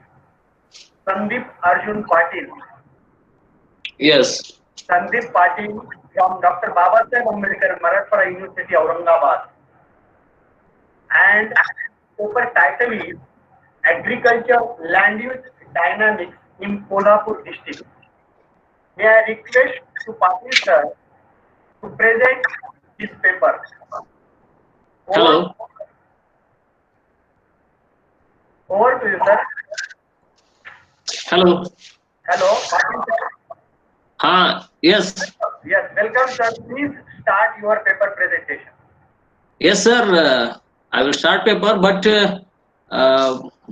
Sandeep Arjun Patil. Yes. Sandeep Patil from Dr. Babasaheb Ambedkar Marathwada University, Aurangabad. And paper title is Agriculture Land Use Dynamics in Kolhapur District. May I request to Patil sir to present this paper. Hello. Over to you, sir. Hello. Hello, Patil sir. Yes. Yes, welcome, sir. Please start your paper presentation. Yes, sir. I will start paper, but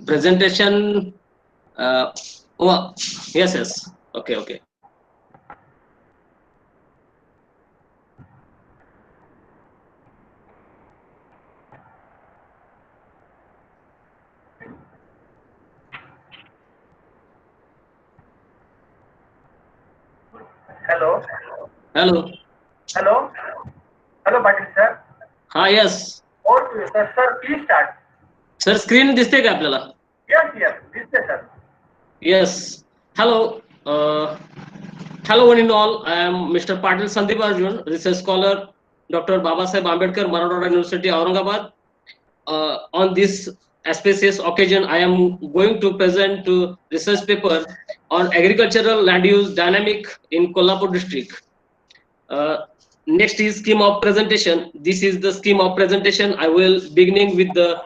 presentation. Oh, yes. Okay. Hello, Hello. Patil sir. Yes. Over to you, sir. Sir, please start. Sir, screen दिसते का आपल्याला? Yes, this is sir. Yes. Hello. Hello one and all. I am Mr. Patil Sandeep Arjun, research scholar, Dr. Babasaheb Ambedkar Marathwada University, Aurangabad. On this auspicious occasion, I am going to present research paper on agricultural land use dynamic in Kolhapur district. Next is scheme of presentation. This is the scheme of presentation. I will beginning with the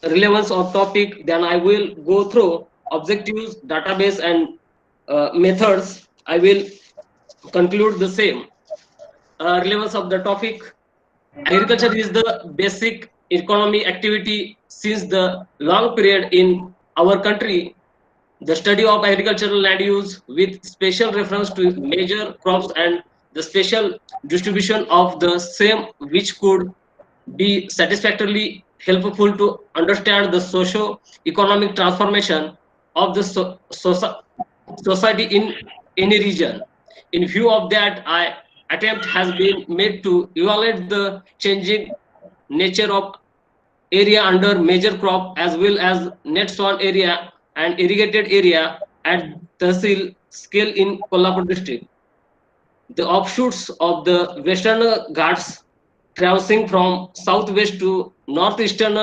relevance of topic. Then I will go through objectives, database, and methods. I will conclude the same. Relevance of the topic. Agriculture is the basic economic activity since the long period in our country. The study of agricultural land use with special reference to major crops and the special distribution of the same, which could be satisfactorily helpful to understand the socio-economic transformation of the society in any region. In view of that, attempt has been made to evaluate the changing nature of area under major crop as well as net sown area and irrigated area at Tehsil scale in Kolhapur district. The offshoots of the Western Ghats traversing from southwest to northeastern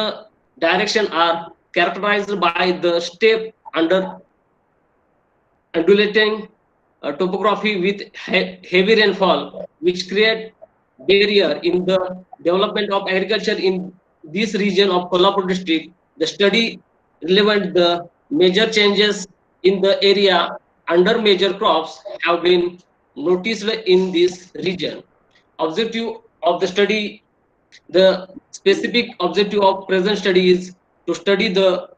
direction are characterized by the steep under undulating topography with heavy rainfall, which create barrier in the development of agriculture in this region of Kolhapur district. The study relevant the major changes in the area under major crops have been noticed in this region. Objective of the study. The specific objective of present study is to study the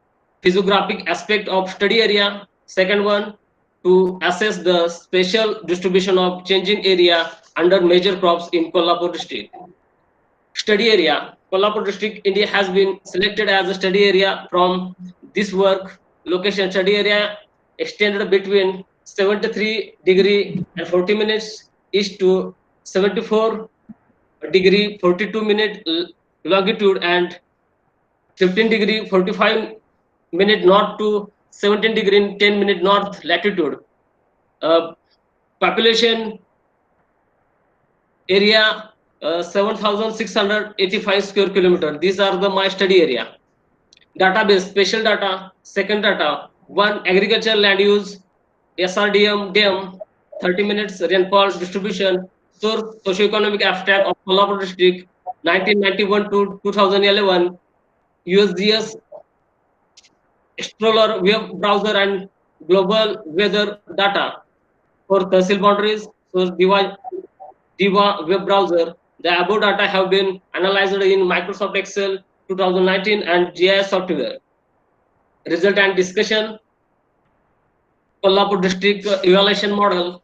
physiographic aspect of study area. Second one, to assess the spatial distribution of changing area under major crops in Kolhapur district. Study area. Kolhapur district, India has been selected as a study area from this work. Location study area extended between 73 degree and 40 minutes east to 74 degree 42 minute longitude and 15 degree 45 minute north to 17 degree 10 minute north latitude. Population area 7,685 square kilometer. These are the my study area. Database, special data, second data, one agricultural land use, SRDM, DEM, 30 minutes rainfall distribution, source socioeconomic abstract of Kolkata district, 1991 to 2011, USGS Stroller web browser and global weather data for Tehsil boundaries, source Diva web browser. The above data have been analyzed in Microsoft Excel 2019 and GIS software. Result and discussion. Kolhapur district evaluation model.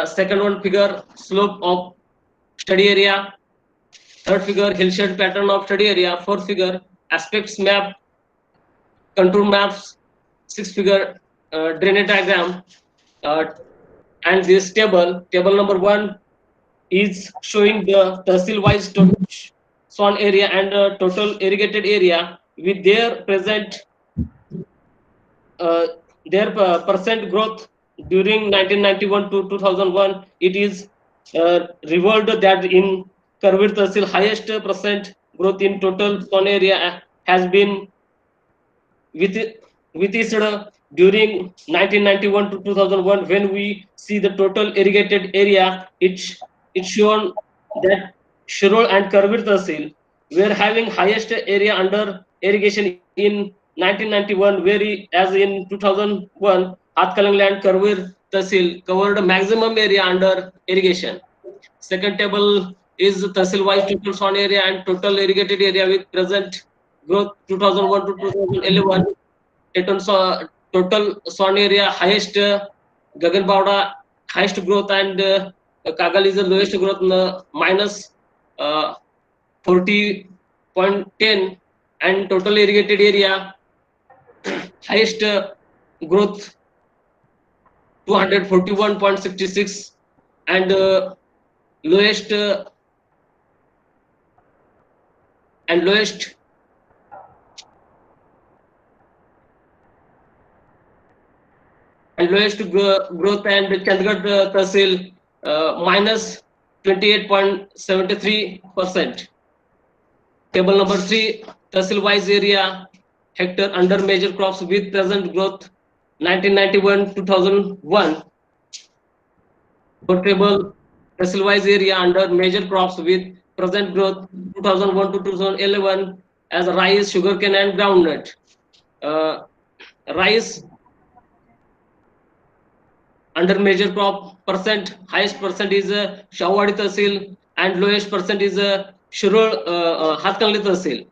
Second one figure slope of study area. Third figure hillside pattern of study area. Fourth figure aspects map, contour maps. Sixth figure drainage diagram. And this table number 1 is showing the tehsil wise total swan area and total irrigated area with their present percent growth during 1991 to 2001. It is revealed that in Karvir Tehsil highest percent growth in total swan area has been witnessed during 1991 to 2001. When we see the total irrigated area, it's shown that Shirol and Karvir Tehsil were having highest area under irrigation in 1991, as in 2001, Hatkalang land Karvir Tehsil covered maximum area under irrigation. Second table is Tehsil wise total swan area and total irrigated area with present growth 2001 to 2011. Total swan area highest, Gagan Bauda highest growth, and Kagal is the lowest growth, minus 40.10, and total irrigated area highest growth 241.66, and lowest growth, and Chandigarh Tehsil minus 28.73%. Table number 3, Tehsil wise area hectare under major crops with present growth 1991 2001. Table Tehsil wise area under major crops with present growth 2001 to 2011 as rice, sugarcane, and groundnut. Rice under major crop percent, highest percent is Shawadi Tehsil, and lowest percent is Shirol Hatkangli Tehsil.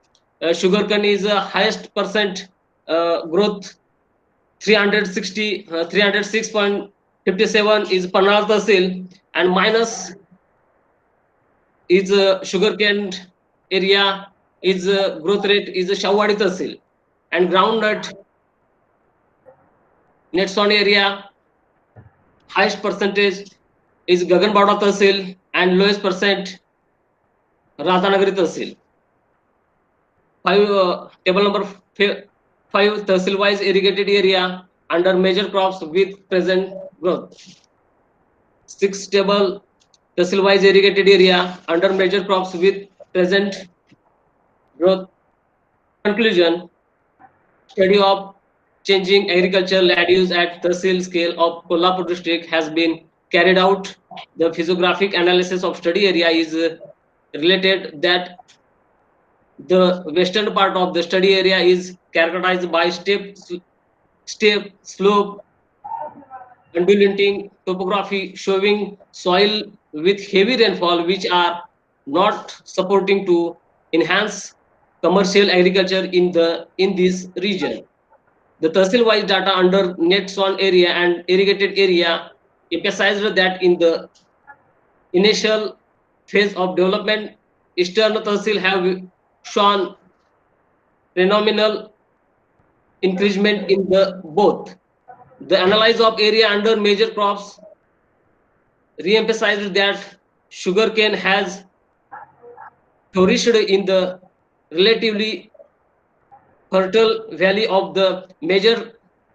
Sugarcane is highest percent growth 306.57 is Panal Tehsil, and minus is sugarcane area is growth rate is Shawadi Tehsil, and groundnut net sown area highest percentage is Gagan Bauda Tehsil, and lowest percent Radhanagari Tehsil. Table number 5, Tehsil wise irrigated area under major crops with present growth. 6 table Tehsil wise irrigated area under major crops with present growth. Conclusion: study of changing agricultural land use at Tehsil scale of Kolhapur district has been carried out. The physiographic analysis of study area is related that the western part of the study area is characterized by steep slope, undulating topography showing soil with heavy rainfall which are not supporting to enhance commercial agriculture in this region. The Tehsil wise data under net sown area and irrigated area emphasized that in the initial phase of development, Eastern Tehsil have shown phenomenal increasement in the both. The analysis of area under major crops re-emphasized that sugarcane has flourished in the relatively fertile valley of the major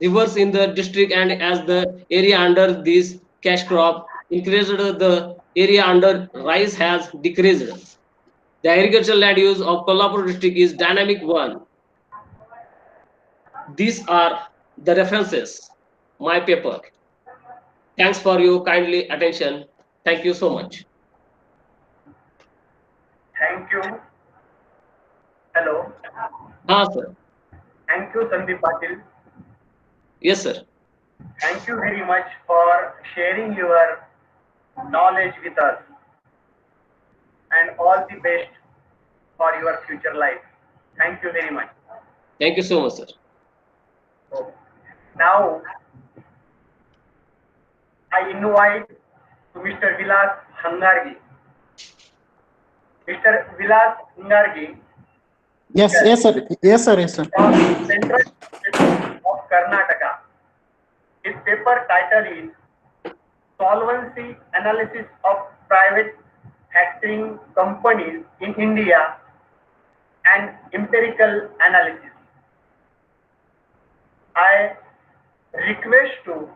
rivers in the district, and as the area under this cash crop increased, the area under rice has decreased. The agricultural land use of Kolhapur district is dynamic one. These are the references, my paper. Thanks for your kindly attention. Thank you so much. Thank you. Hello. Sir. Thank you, Sandeep Patil. Yes, sir. Thank you very much for sharing your knowledge with us, and all the best for your future life. Thank you very much. Thank you so much, sir. So, now, I invite to Mr. Vilas Hangargi. Mr. Vilas Hangargi. Yes, sir. Yes, sir. Yes, sir. From Central of Karnataka. His paper title is Solvency Analysis of Private Factoring Companies in India and Empirical Analysis. I request to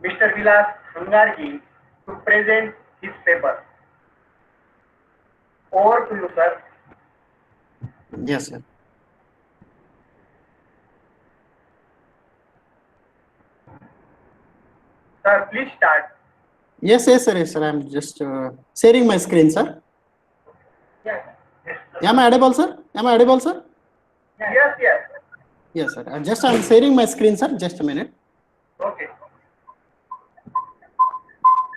Mr. Vilas Hangargi to present his paper. Over to you, sir. Yes, sir. Sir, please start. Yes, sir. Yes, sir. I'm just sharing my screen, sir. Yes. Am I audible, sir? Am I audible, sir? Yes, yes. Yes, sir. I'm sharing my screen, sir. Just a minute. Okay.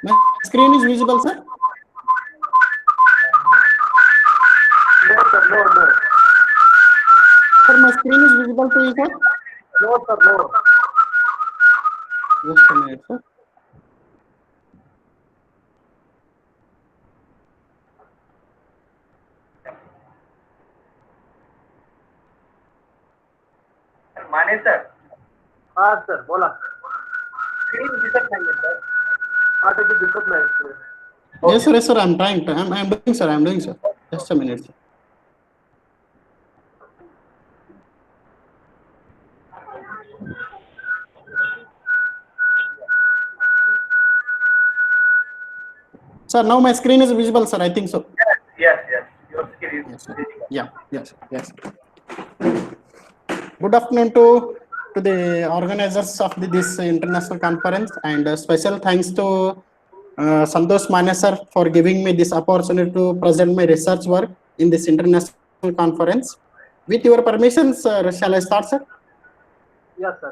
My screen is visible, sir. No, sir, no. Sir, my screen is visible to you, sir. No, sir, no. Just a minute, sir. माने sir. हाँ sir बोला. Screen दिसत नाहीये sir. हाँ त्याची दिसत नाही screen. Yes, sir. Yes, sir. I'm trying to. I'm doing, sir. I'm doing, sir. Just a minute, sir. Sir, now my screen is visible, sir. I think so. Yes. Your screen is Yes, sir. visible. Yeah. Yes. Good afternoon to the organizers of this international conference, and special thanks to Santosh Mane sir for giving me this opportunity to present my research work in this international conference. With your permission, sir, shall I start, sir? Yes, sir.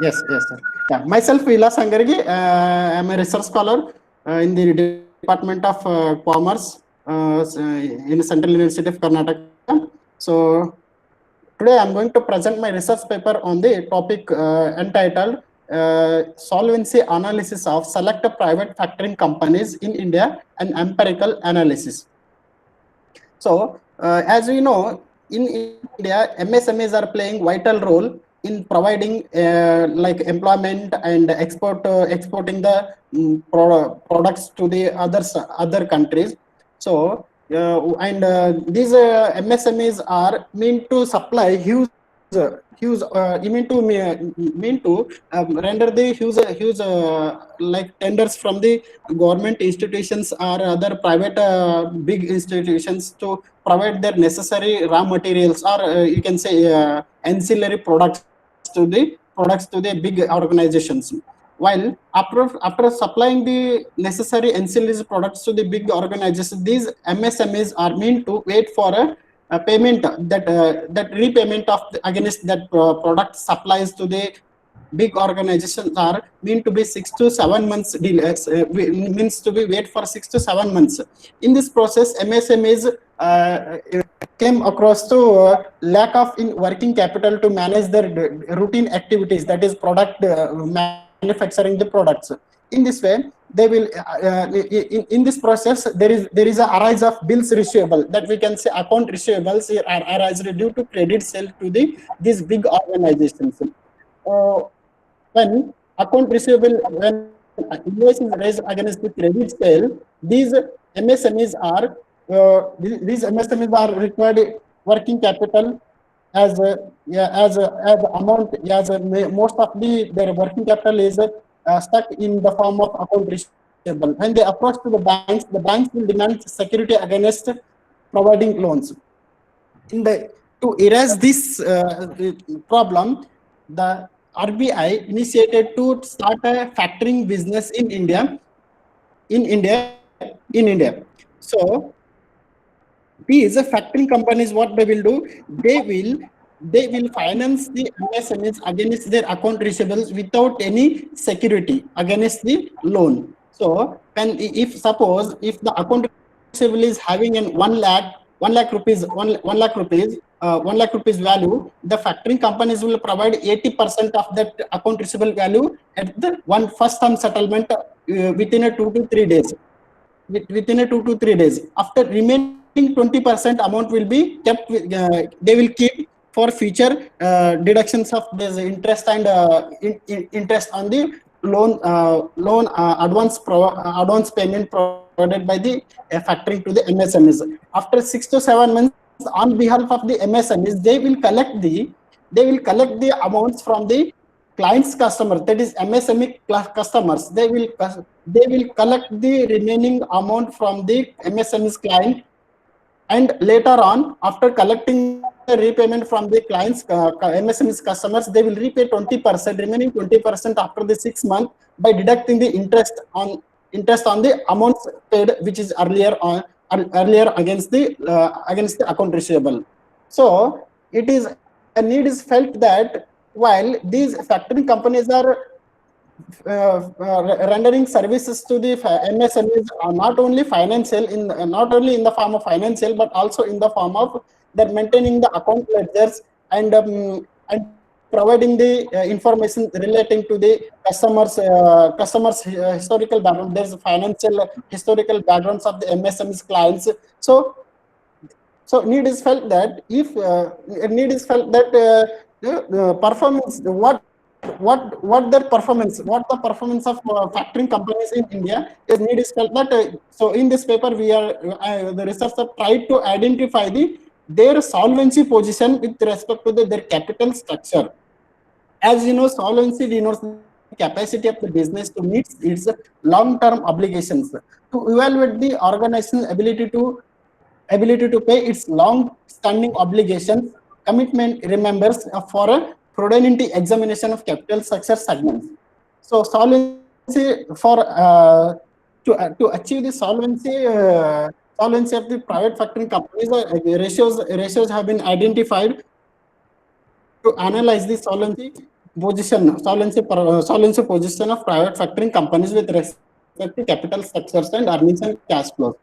Yes, sir. Yeah, myself, Vilas Hangargi. I'm a research scholar in the Department of Commerce in Central University of Karnataka. So today I'm going to present my research paper on the topic entitled Solvency Analysis of Select Private Factoring Companies in India and Empirical Analysis. So as we know, in India, MSMEs are playing vital role in providing like employment and exporting the products to the other countries. So these MSMEs are meant to supply huge mean to render the huge like tenders from the government institutions or other private big institutions to provide their necessary raw materials, or you can say ancillary products to the big organizations. While after supplying the necessary ancillary products to the big organizations, these MSMEs are meant to wait for a payment, that repayment of against that product supplies to the big organizations are meant to be 6 to 7 months delays, means to be wait for 6 to 7 months. In this process, MSMEs came across to lack of in working capital to manage their routine activities, that is product manufacturing the products. In this way, they will in this process there is a rise of bills receivable, that we can say account receivables are arise due to credit sale to these big organizations. When account receivable invoice is raised against the credit sale, these MSMEs are required working capital as amount most of their working capital is stuck in the form of account receivable. When they approach to the banks will demand security against providing loans. To erase this problem, the RBI initiated to start a factoring business in India. So these factoring companies, what they will do, they will finance the MSMEs against their account receivables without any security against the loan. So if the account receivable is having an 1 lakh rupees value, the factoring companies will provide 80% of that account receivable value at the first time settlement within a 2 to 3 days. After remaining 20% amount will be kept. They will keep for future deductions of this interest and interest on the loan advance payment provided by the factoring to the MSMEs. After 6 to 7 months, on behalf of the MSMEs, they will collect the amounts from the clients' customers, that is MSME customers. They will collect the remaining amount from the MSME's client, and later on, after collecting the repayment from the clients, MSME's customers, they will repay 20%, remaining 20% after the 6 months by deducting the interest on the amounts paid, which is earlier against the account receivable. So a need is felt that while these factoring companies are rendering services to the MSMEs, not only in the form of financial, but also in the form of that maintaining the account ledgers and providing the information relating to the customers historical background. There's financial historical backgrounds of the MSMEs clients. So need is felt that performance, what the performance of factoring companies in India is need is felt that so in this paper the researchers tried to identify their solvency position with respect to their capital structure. As you know, solvency denotes the capacity of the business to meet its long-term obligations, to evaluate the organization's ability to pay its long-standing obligations. Commitment remembers for a prudent examination of capital structure segments. So solvency to achieve the solvency of the private factoring companies, ratios have been identified to analyze the solvency position of private factoring companies with respect to capital structures and earnings and cash flows.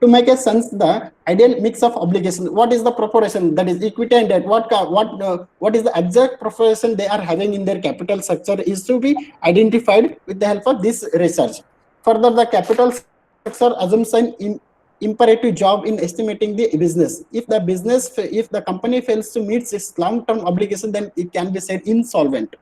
To make a sense, the ideal mix of obligations, what is the proportion, that is equity and debt, what is the exact proportion they are having in their capital structure is to be identified with the help of this research. Further, the capital structure assumes an imperative job in estimating the business. If the company fails to meet its long-term obligation, then it can be said insolvent.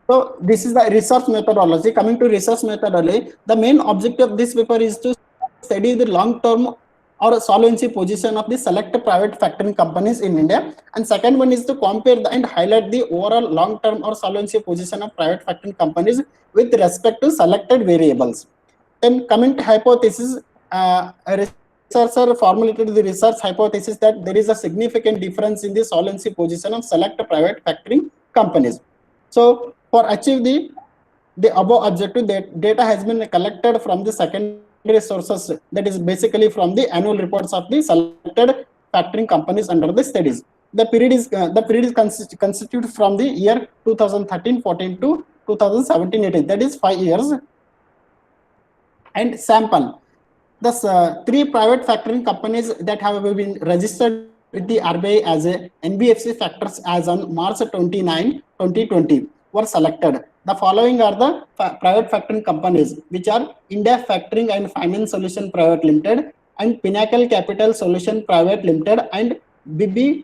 So this is the research methodology. Coming to research methodology, the main objective of this paper is to study the long-term or solvency position of the selected private factoring companies in India, and second one is to compare and highlight the overall long-term or solvency position of private factoring companies with respect to selected variables. Then coming to hypothesis, a researcher formulated the research hypothesis that there is a significant difference in the solvency position of select private factoring companies. So for achieve the above objective, data has been collected from the secondary sources, that is basically from the annual reports of the selected factoring companies under the studies. The period is constituted from the year 2013-14 to 2017-18, that is 5 years. And sample, thus 3 private factoring companies that have been registered with the RBI as a NBFC factors as on March 29, 2020 were selected. The following are the private factoring companies, which are India Factoring and Finance Solution Private Limited and Pinnacle Capital Solution Private Limited and BB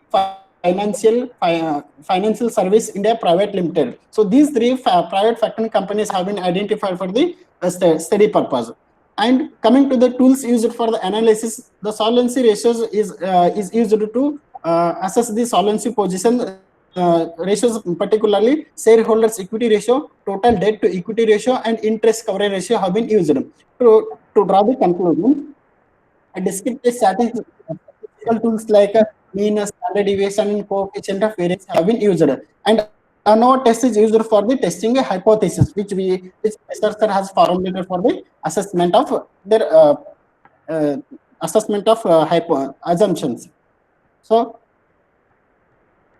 Financial Service India Private Limited. So these three private factoring companies have been identified for the study purpose. And coming to the tools used for the analysis, the solvency ratios is used to assess the solvency position. Ratios, particularly shareholders equity ratio, total debt to equity ratio, and interest coverage ratio have been used to draw the conclusion. A descriptive statistical tools like mean, standard deviation, and coefficient of variance have been used. And ANOVA test is used for the testing a hypothesis, which researcher has formulated for the assessment of their assumptions. So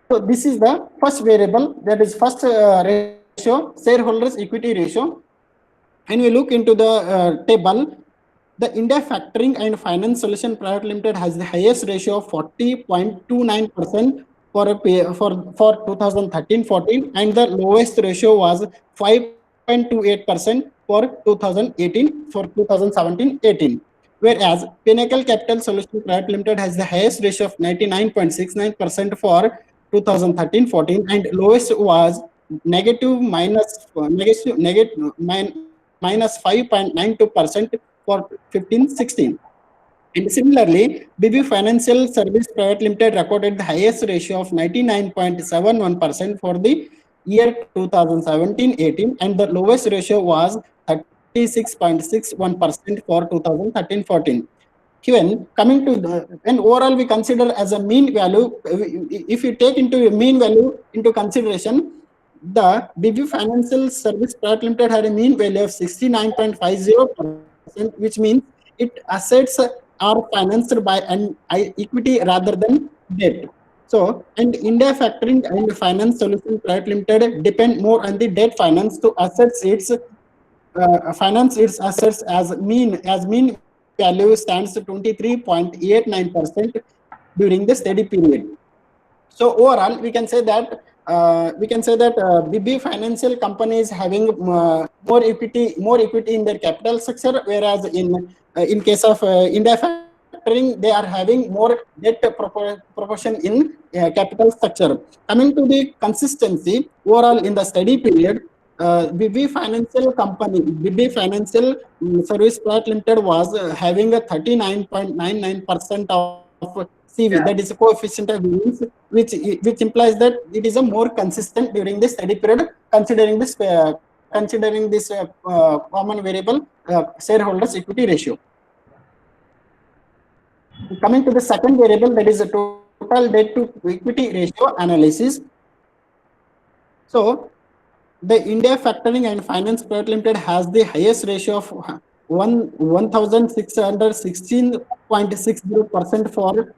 this is the first variable, that is first ratio, shareholders equity ratio. And we look into the table. The India Factoring and Finance Solution Private Limited has the highest ratio of 40.29% for 2013-14, and the lowest ratio was 5.28% for 2017-18. Whereas Pinnacle Capital Solution Private Limited has the highest ratio of 99.69% for 2013-14, and lowest was minus 5.92% for 15-16. And similarly, BB Financial Service Private Limited recorded the highest ratio of 99.71% for the year 2017-18, and the lowest ratio was 36.61% for 2013-14. Coming to and overall we consider as a mean value, if you take into mean value into consideration, the BB Financial Service Private Limited had a mean value of 69.50%, which means its assets are financed by an equity rather than debt. So, and India Factoring and Finance Solution Private Limited depend more on the debt finance to assets its finance its assets as mean value stands 23.89% during the study period. So overall, we can say that BB financial companies having more equity in their capital structure, whereas in case of India Factoring, they are having more debt proportion in capital structure. Coming to the consistency overall in the study period, BB Financial Service Private Limited was having a 39.99% of CV, that is a coefficient of variance, which implies that it is a more consistent during the study period, considering this common variable shareholders equity ratio. Coming to the second variable, that is a total debt to equity ratio analysis. So the India Factoring and Finance Private Limited has the highest ratio of 1,616.60% for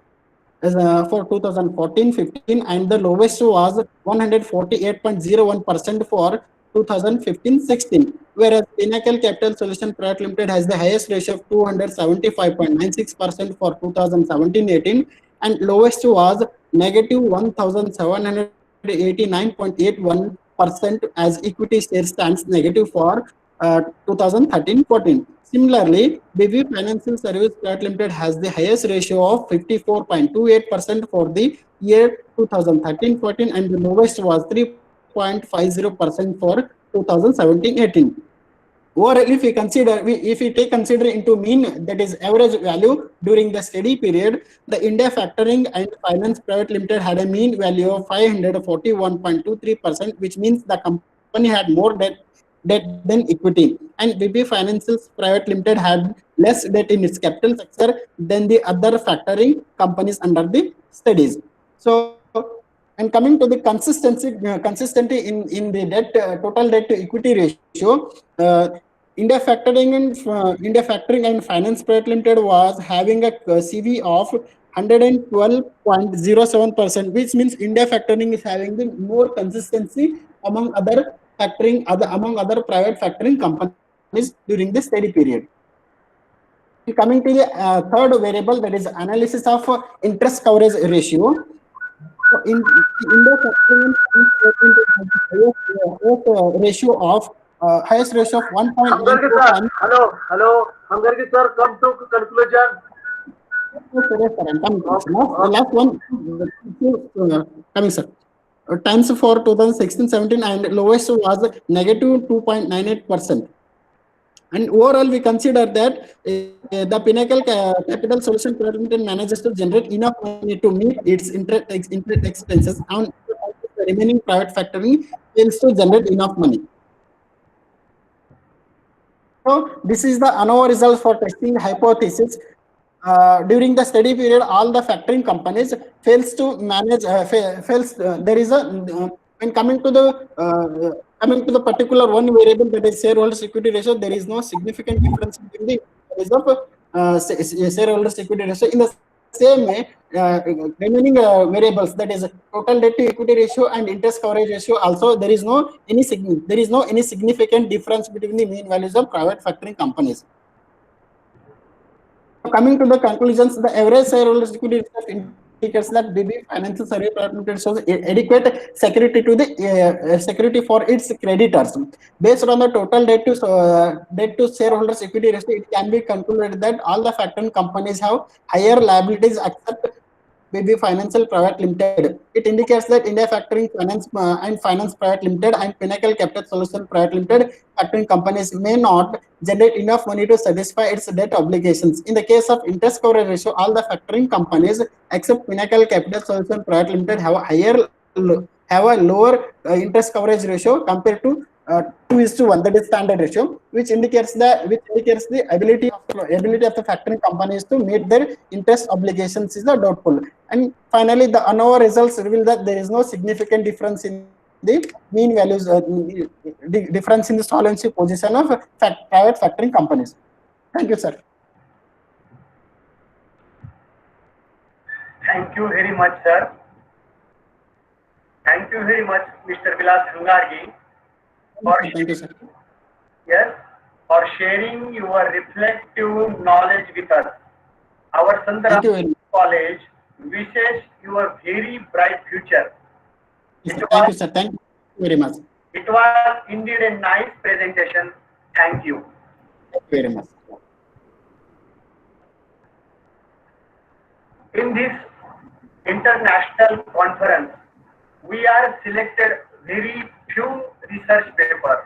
2014-15, and the lowest was 148.01% for 2015-16. Whereas Pinnacle Capital Solution Private Limited has the highest ratio of 275.96% for 2017-18, and lowest was negative 1,789.81% as equity share stands negative for 2013-14. Similarly, BB Financial Service Private Limited has the highest ratio of 54.28% for the year 2013-14, and the lowest was 3.50% for 2017-18. Overall, if we take consider into mean, that is average value during the study period, the India Factoring and Finance Private Limited had a mean value of 541.23%, which means the company had more debt than equity, and BB Financial Private Limited had less debt in its capital structure than the other factoring companies under the studies. So, and coming to the consistency in the debt total debt to equity ratio, India Factoring and Finance Private Limited was having a CV of 112.07%, which means India Factoring is having the more consistency among other private factoring companies during the study period. Coming to the third variable, that is analysis of interest coverage ratio. So in India Factoring highest ratio of 1.94 times. Hello, Hamgargi sir, come to conclusion. Yes, sir, yes, sir, I'm coming. Last one, coming, sir. Times for 2016-17 and lowest was negative 2.98%. And overall, we consider that the Pinnacle Capital Solution Private Limited manages to generate enough money to meet its interest expenses, and the remaining private factoring fails to generate enough money. So this is the ANOVA result for testing hypothesis. During the study period, all the factoring companies fails to manage. There is a when coming to the particular one variable, that is shareholders equity ratio. There is no significant difference between the values of shareholders equity ratio. In the same way, remaining variables, that is total debt to equity ratio and interest coverage ratio, also there is no any significant difference between the mean values of private factoring companies. Coming to the conclusions, the average shareholders equity research indicates that BB Financial Services Private Limited shows adequate security to the security for its creditors. Based on the total debt to shareholders equity ratio, it can be concluded that all the factoring companies have higher liabilities except BB Financial Private Limited. It indicates that India Factoring Finance and Finance Private Limited and Pinnacle Capital Solution Private Limited factoring companies may not generate enough money to satisfy its debt obligations. In the case of interest coverage ratio, all the factoring companies except Pinnacle Capital Solution Private Limited have a lower interest coverage ratio compared to 2:1, that is standard ratio, which indicates the ability of the factoring companies to meet their interest obligations is doubtful. And finally, the ANOVA results reveal that there is no significant difference in the mean values, difference in the solvency position of private factoring companies. Thank you, sir. Thank you very much, sir. Thank you very much, Mr. Vilas Hangargi. Thank you, sir. Yes, for sharing your reflective knowledge with us. Our Sandra College wishes you a very bright future. Thank you, sir. Thank you very much. It was indeed a nice presentation. Thank you. Thank you very much. In this international conference, we are selected very few research papers.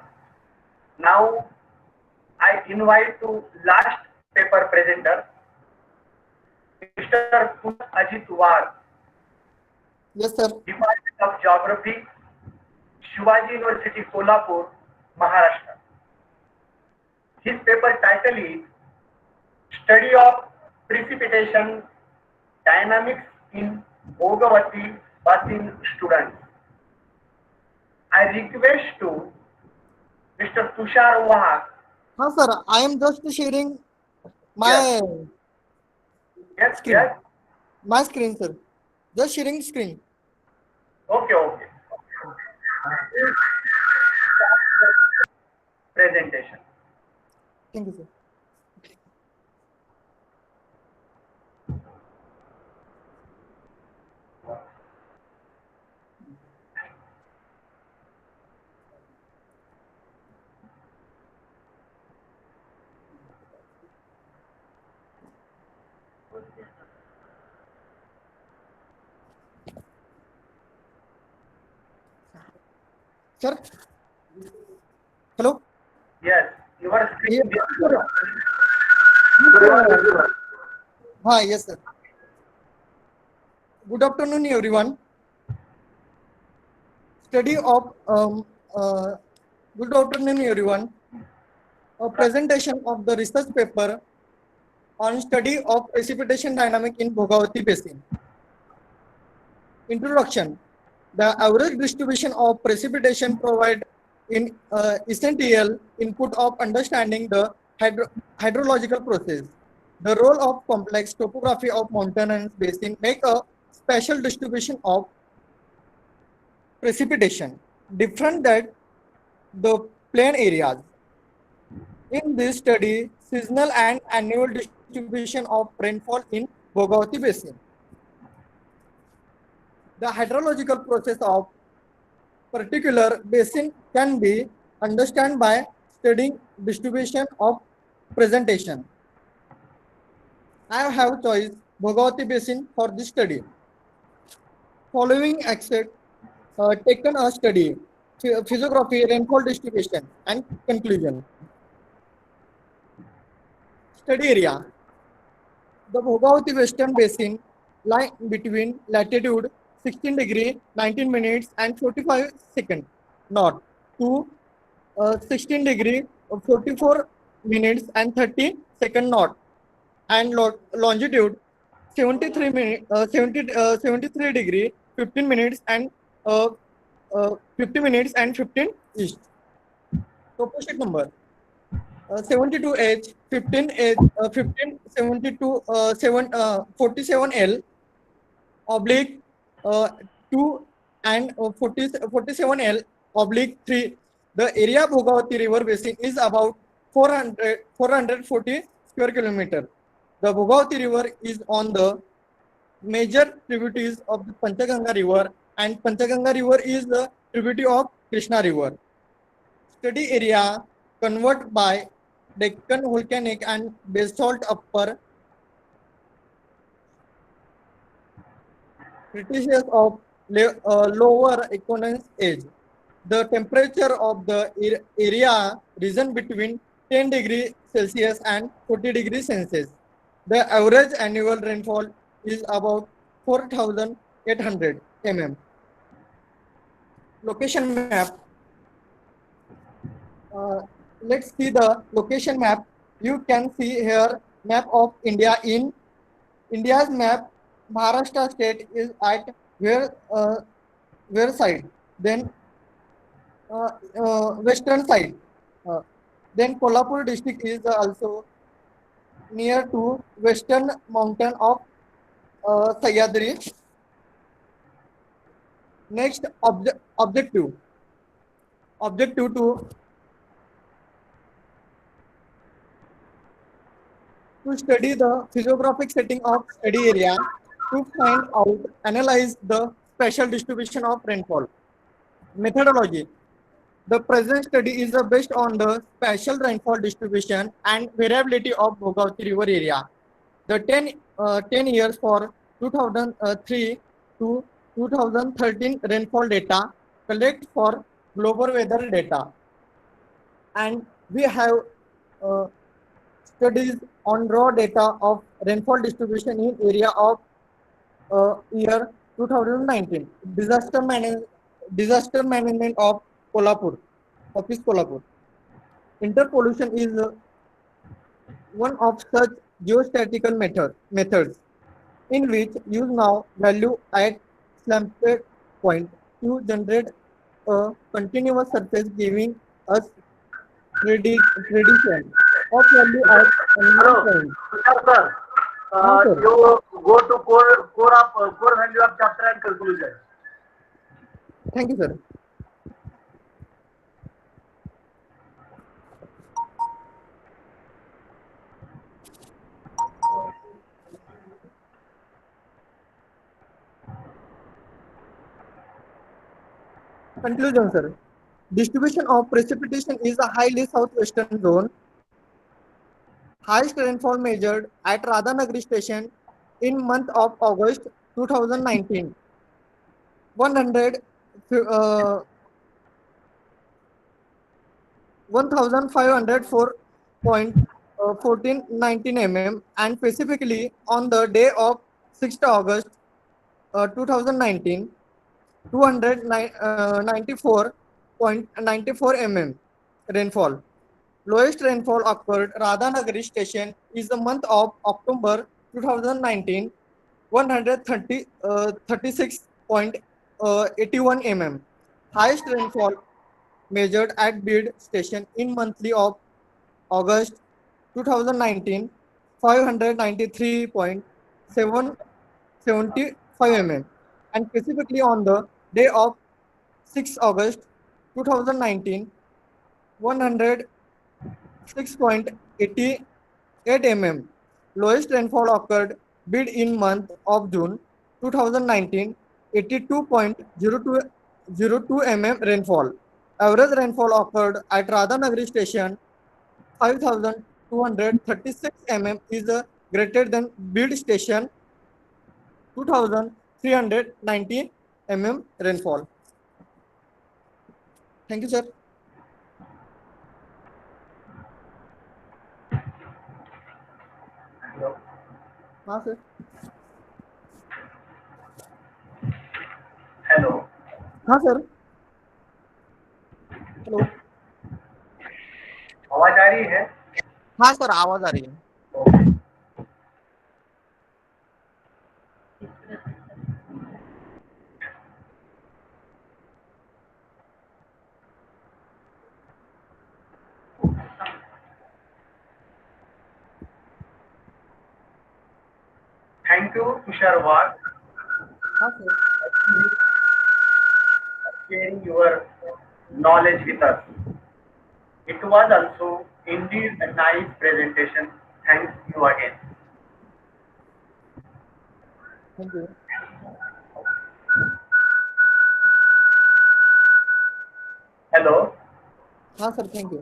Now, I invite to last paper presenter, Mr. Ajit Wag. Yes, sir. Department of Geography, Shivaji University, Kolkata, Maharashtra. His paper title is Study of Precipitation Dynamics in Bhogavati Basin Students. I request to Mr. Tushar Wag. Sir, I am just sharing my Yes. my screen, sir. Just sharing screen. Okay. Presentation. Thank you, sir. Sir? Hello? Yes, your screen. Yes, sir. Good afternoon, everyone. Good afternoon, everyone. A presentation of the research paper on study of precipitation dynamic in Bhogavati Basin. Introduction. The average distribution of precipitation provide in essential input of understanding the hydrological process. The role of complex topography of mountainous basin make a special distribution of precipitation different than the plain areas. In this study, seasonal and annual distribution of rainfall in Bhogavati Basin. The hydrological process of particular basin can be understood by studying distribution of presentation. I have choice Bhagavati Basin for this study. Following except taken a study, physiography, rainfall distribution, and conclusion. Study area. The Bhagavati Western Basin lie between latitude 16 degree 19 minutes and 45 seconds north to 16 degree 44 minutes and 30 second north, and longitude 73 minute, 73 degree 15 minutes and 50 minutes and 15 east. Topo-sheet number 72H 15H 1572 47L oblique 2 and 47L oblique 3. The area of Bhagavati River Basin is about 440 square kilometer. The Bhagavati River is on the major tributaries of the Panchaganga River, and Panchaganga River is the tributary of Krishna River. Study area converted by Deccan volcanic and basalt upper Cretaceous of lower Equinox age. The temperature of the area region between 10 degrees Celsius and 40 degrees Celsius. The average annual rainfall is about 4,800 mm. Location map. Let's see the location map. You can see here map of India. In India's map, Maharashtra state is at where side, then western side. Then Kolhapur district is also near to western mountain of Sahyadri. Next objective to study the physiographic setting of study area, to find out, analyze the spatial distribution of rainfall. Methodology. The present study is based on the spatial rainfall distribution and variability of Bhagavati River area. The 10 years for 2003 to 2013 rainfall data collect for global weather data. And we have studies on raw data of rainfall distribution in area of year 2019. Disaster management of Kolhapur, office Kolhapur. Interpollution is one of such geostatistical methods in which use now value at slanted point to generate a continuous surface, giving us prediction of value at Hello, point. sir. No, sir. You go to core value of chapter and conclusion. Thank you, sir. Conclusion, sir. Distribution of precipitation is a highly southwestern zone. Highest rainfall measured at Radhanagari station in month of August 2019. 1,504.1419 mm, and specifically on the day of 6th August 2019, 294.94 mm rainfall. Lowest rainfall occurred Radhanagari station is the month of October 2019, 136.81 mm. Highest rainfall measured at Bid station in monthly of August 2019, 593.775 mm, and specifically on the day of 6 August 2019, 106.88 mm. Lowest rainfall occurred Bid in month of June 2019, 82.02 mm rainfall. Average rainfall occurred at Radhanagari station 5,236 mm is greater than Bid station 2,319 mm rainfall. Thank you, sir. हाँ sir. Hello, हाँ sir. Hello. आवाज आ रही है? हाँ sir, आवाज आ रही है. Okay. Thank you, Tushar Wag, हाँ sir. sharing your knowledge with us. It was also indeed a nice presentation. Thanks you again. Thank you. Hello, हाँ सर, थैंक यू.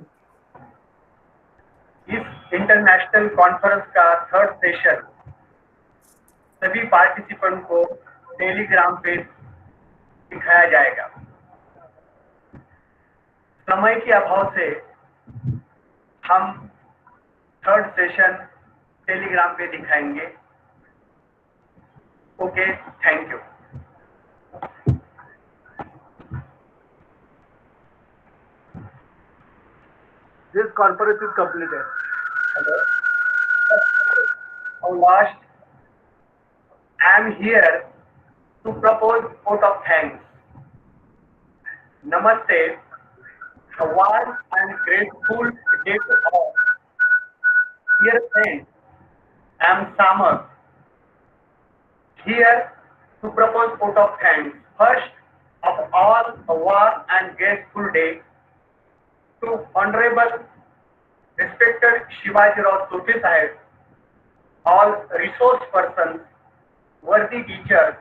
इस इंटरनेशनल कॉन्फ्रेंस का थर्ड सेशन सभी participant को Telegram पे दिखाया जाएगा. समय के अभाव से हम थर्ड सेशन टेलीग्राम पे दिखाएंगे. Okay, thank you. This conference is completed. Hello. Our last, I am here to propose vote of thanks. Namaste. A warm and grateful day to all. Dear friends, I am Samar. Here to propose vote of thanks. First of all, a warm and grateful day to Honorable respected Shivaji Rao Sote Sahib, all resource persons, worthy teachers,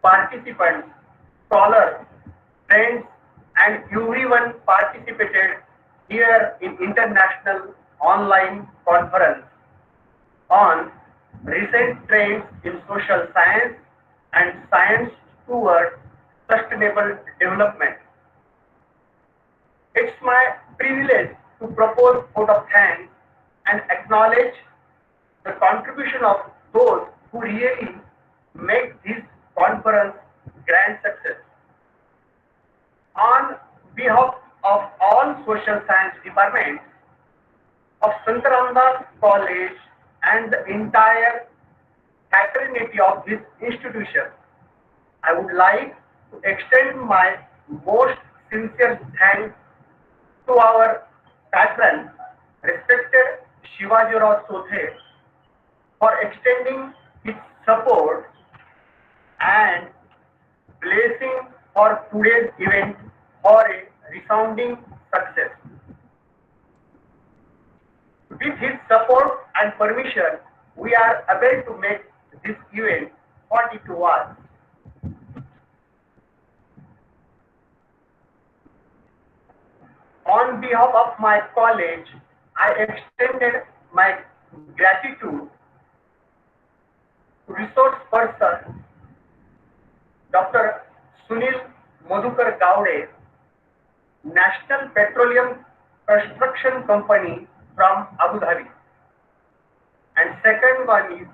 participants, scholars, friends, and everyone participated here in international online conference on recent trends in social science and science towards sustainable development. It's my privilege to propose vote of thanks and acknowledge the contribution of those who really make this conference grand success. On behalf of all social science departments of Sant Ramdas College and the entire fraternity of this institution, I would like to extend my most sincere thanks to our patron, respected Shivaji Rao Sote, for extending his support and blessing for today's event for a resounding success. With his support and permission, we are able to make this event what it was. On behalf of my college, I extended my gratitude to resource person Dr. Sunil Madhukar Gowde, National Petroleum Construction Company from Abu Dhabi. And second one is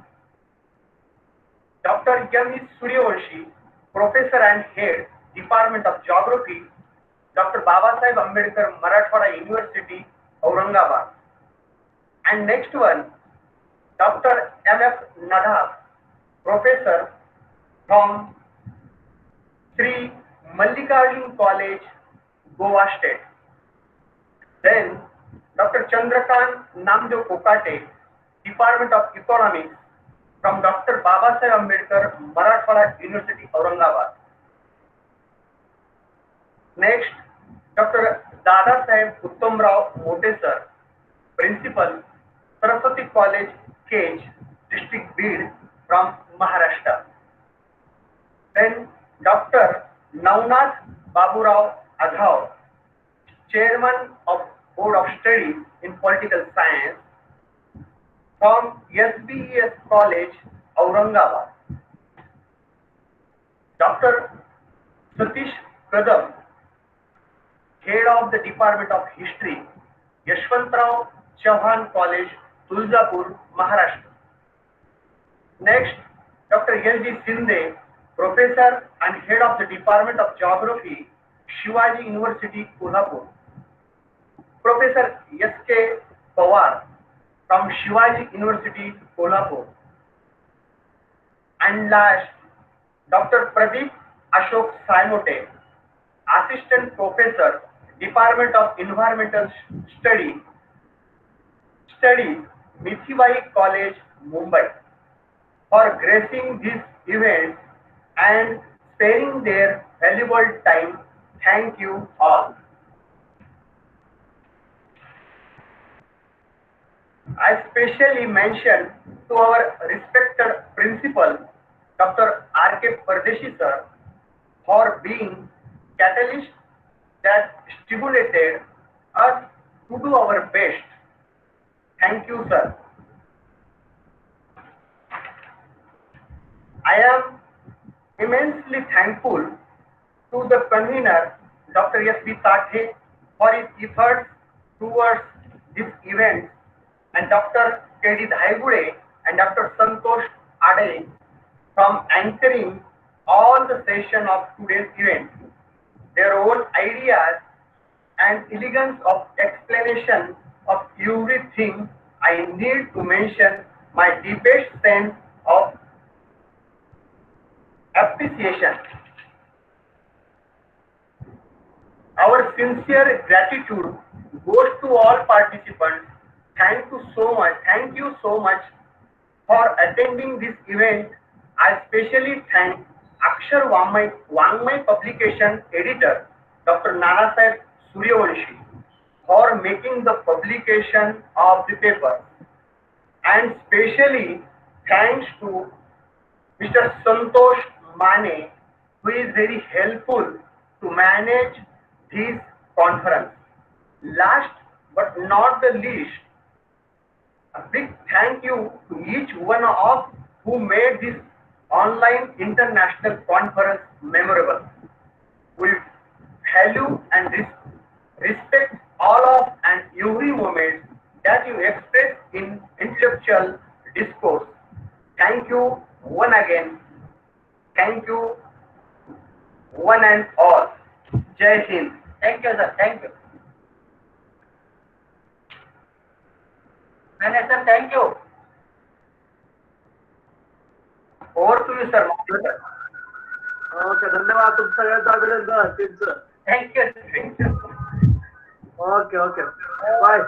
Dr. M. Suryavanshi, Professor and Head, Department of Geography, Dr. Babasaheb Ambedkar Marathwada University, Aurangabad. And next one, Dr. M.F. Nadab, Professor from Sri Mallikarjun College, Goa State. Then Dr. Chandrakant Namjo Kokate, Department of Economics from Dr. Babasaheb Ambedkar Marathwada University, Aurangabad. Next, Dr. Dada Saheb Uttam Rao Mote Sir, Principal, Saraswati College, Kej, District Bid from Maharashtra. Then Dr. Navnath Baburao Adhav, Chairman of Board of Studies in Political Science from SBES College, Aurangabad. Dr. Satish Kadam, Head of the Department of History, Yashwantrao Chauhan College, Tulzapur, Maharashtra. Next, Dr. L.D. Sinde, Professor and Head of the Department of Geography, Shivaji University, Kolhapur. Professor S.K. Pawar from Shivaji University, Kolhapur. And last, Dr. Pradeep Ashok Saimote, Assistant Professor, Department of Environmental Studies, Mithibai College, Mumbai, for gracing this event and sparing their valuable time. Thank you all. I specially mention to our respected principal, Dr. R.K. Pardeshi sir, for being catalyst that stimulated us to do our best. Thank you, sir. I am immensely thankful to the convener, Dr. S.B. Tathe, for his efforts towards this event, and Dr. K.D. Dhaigude and Dr. Santosh Adai from anchoring all the session of today's event. Their own ideas and elegance of explanation of everything, I need to mention my deepest sense of appreciation. Our sincere gratitude goes to all participants. Thank you so much for attending this event. I especially thank Akshar Wangmai publication editor, Dr. Nanasaheb Suryavanshi, for making the publication of the paper. And specially thanks to Mr. Santosh Mane, who is very helpful to manage this conference. Last but not the least, a big thank you to each one of who made this online international conference memorable. We value and respect all of and every moment that you express in intellectual discourse. Thank you one again. Thank you one and all. Jai Hind. Thank you, sir. Thank you. Sir, thank you. Over to you, sir. Okay, धन्यवाद तुम सगळ्यांचं अभिनंदन टीमचं. Thank you. Thank you. Okay okay bye bye.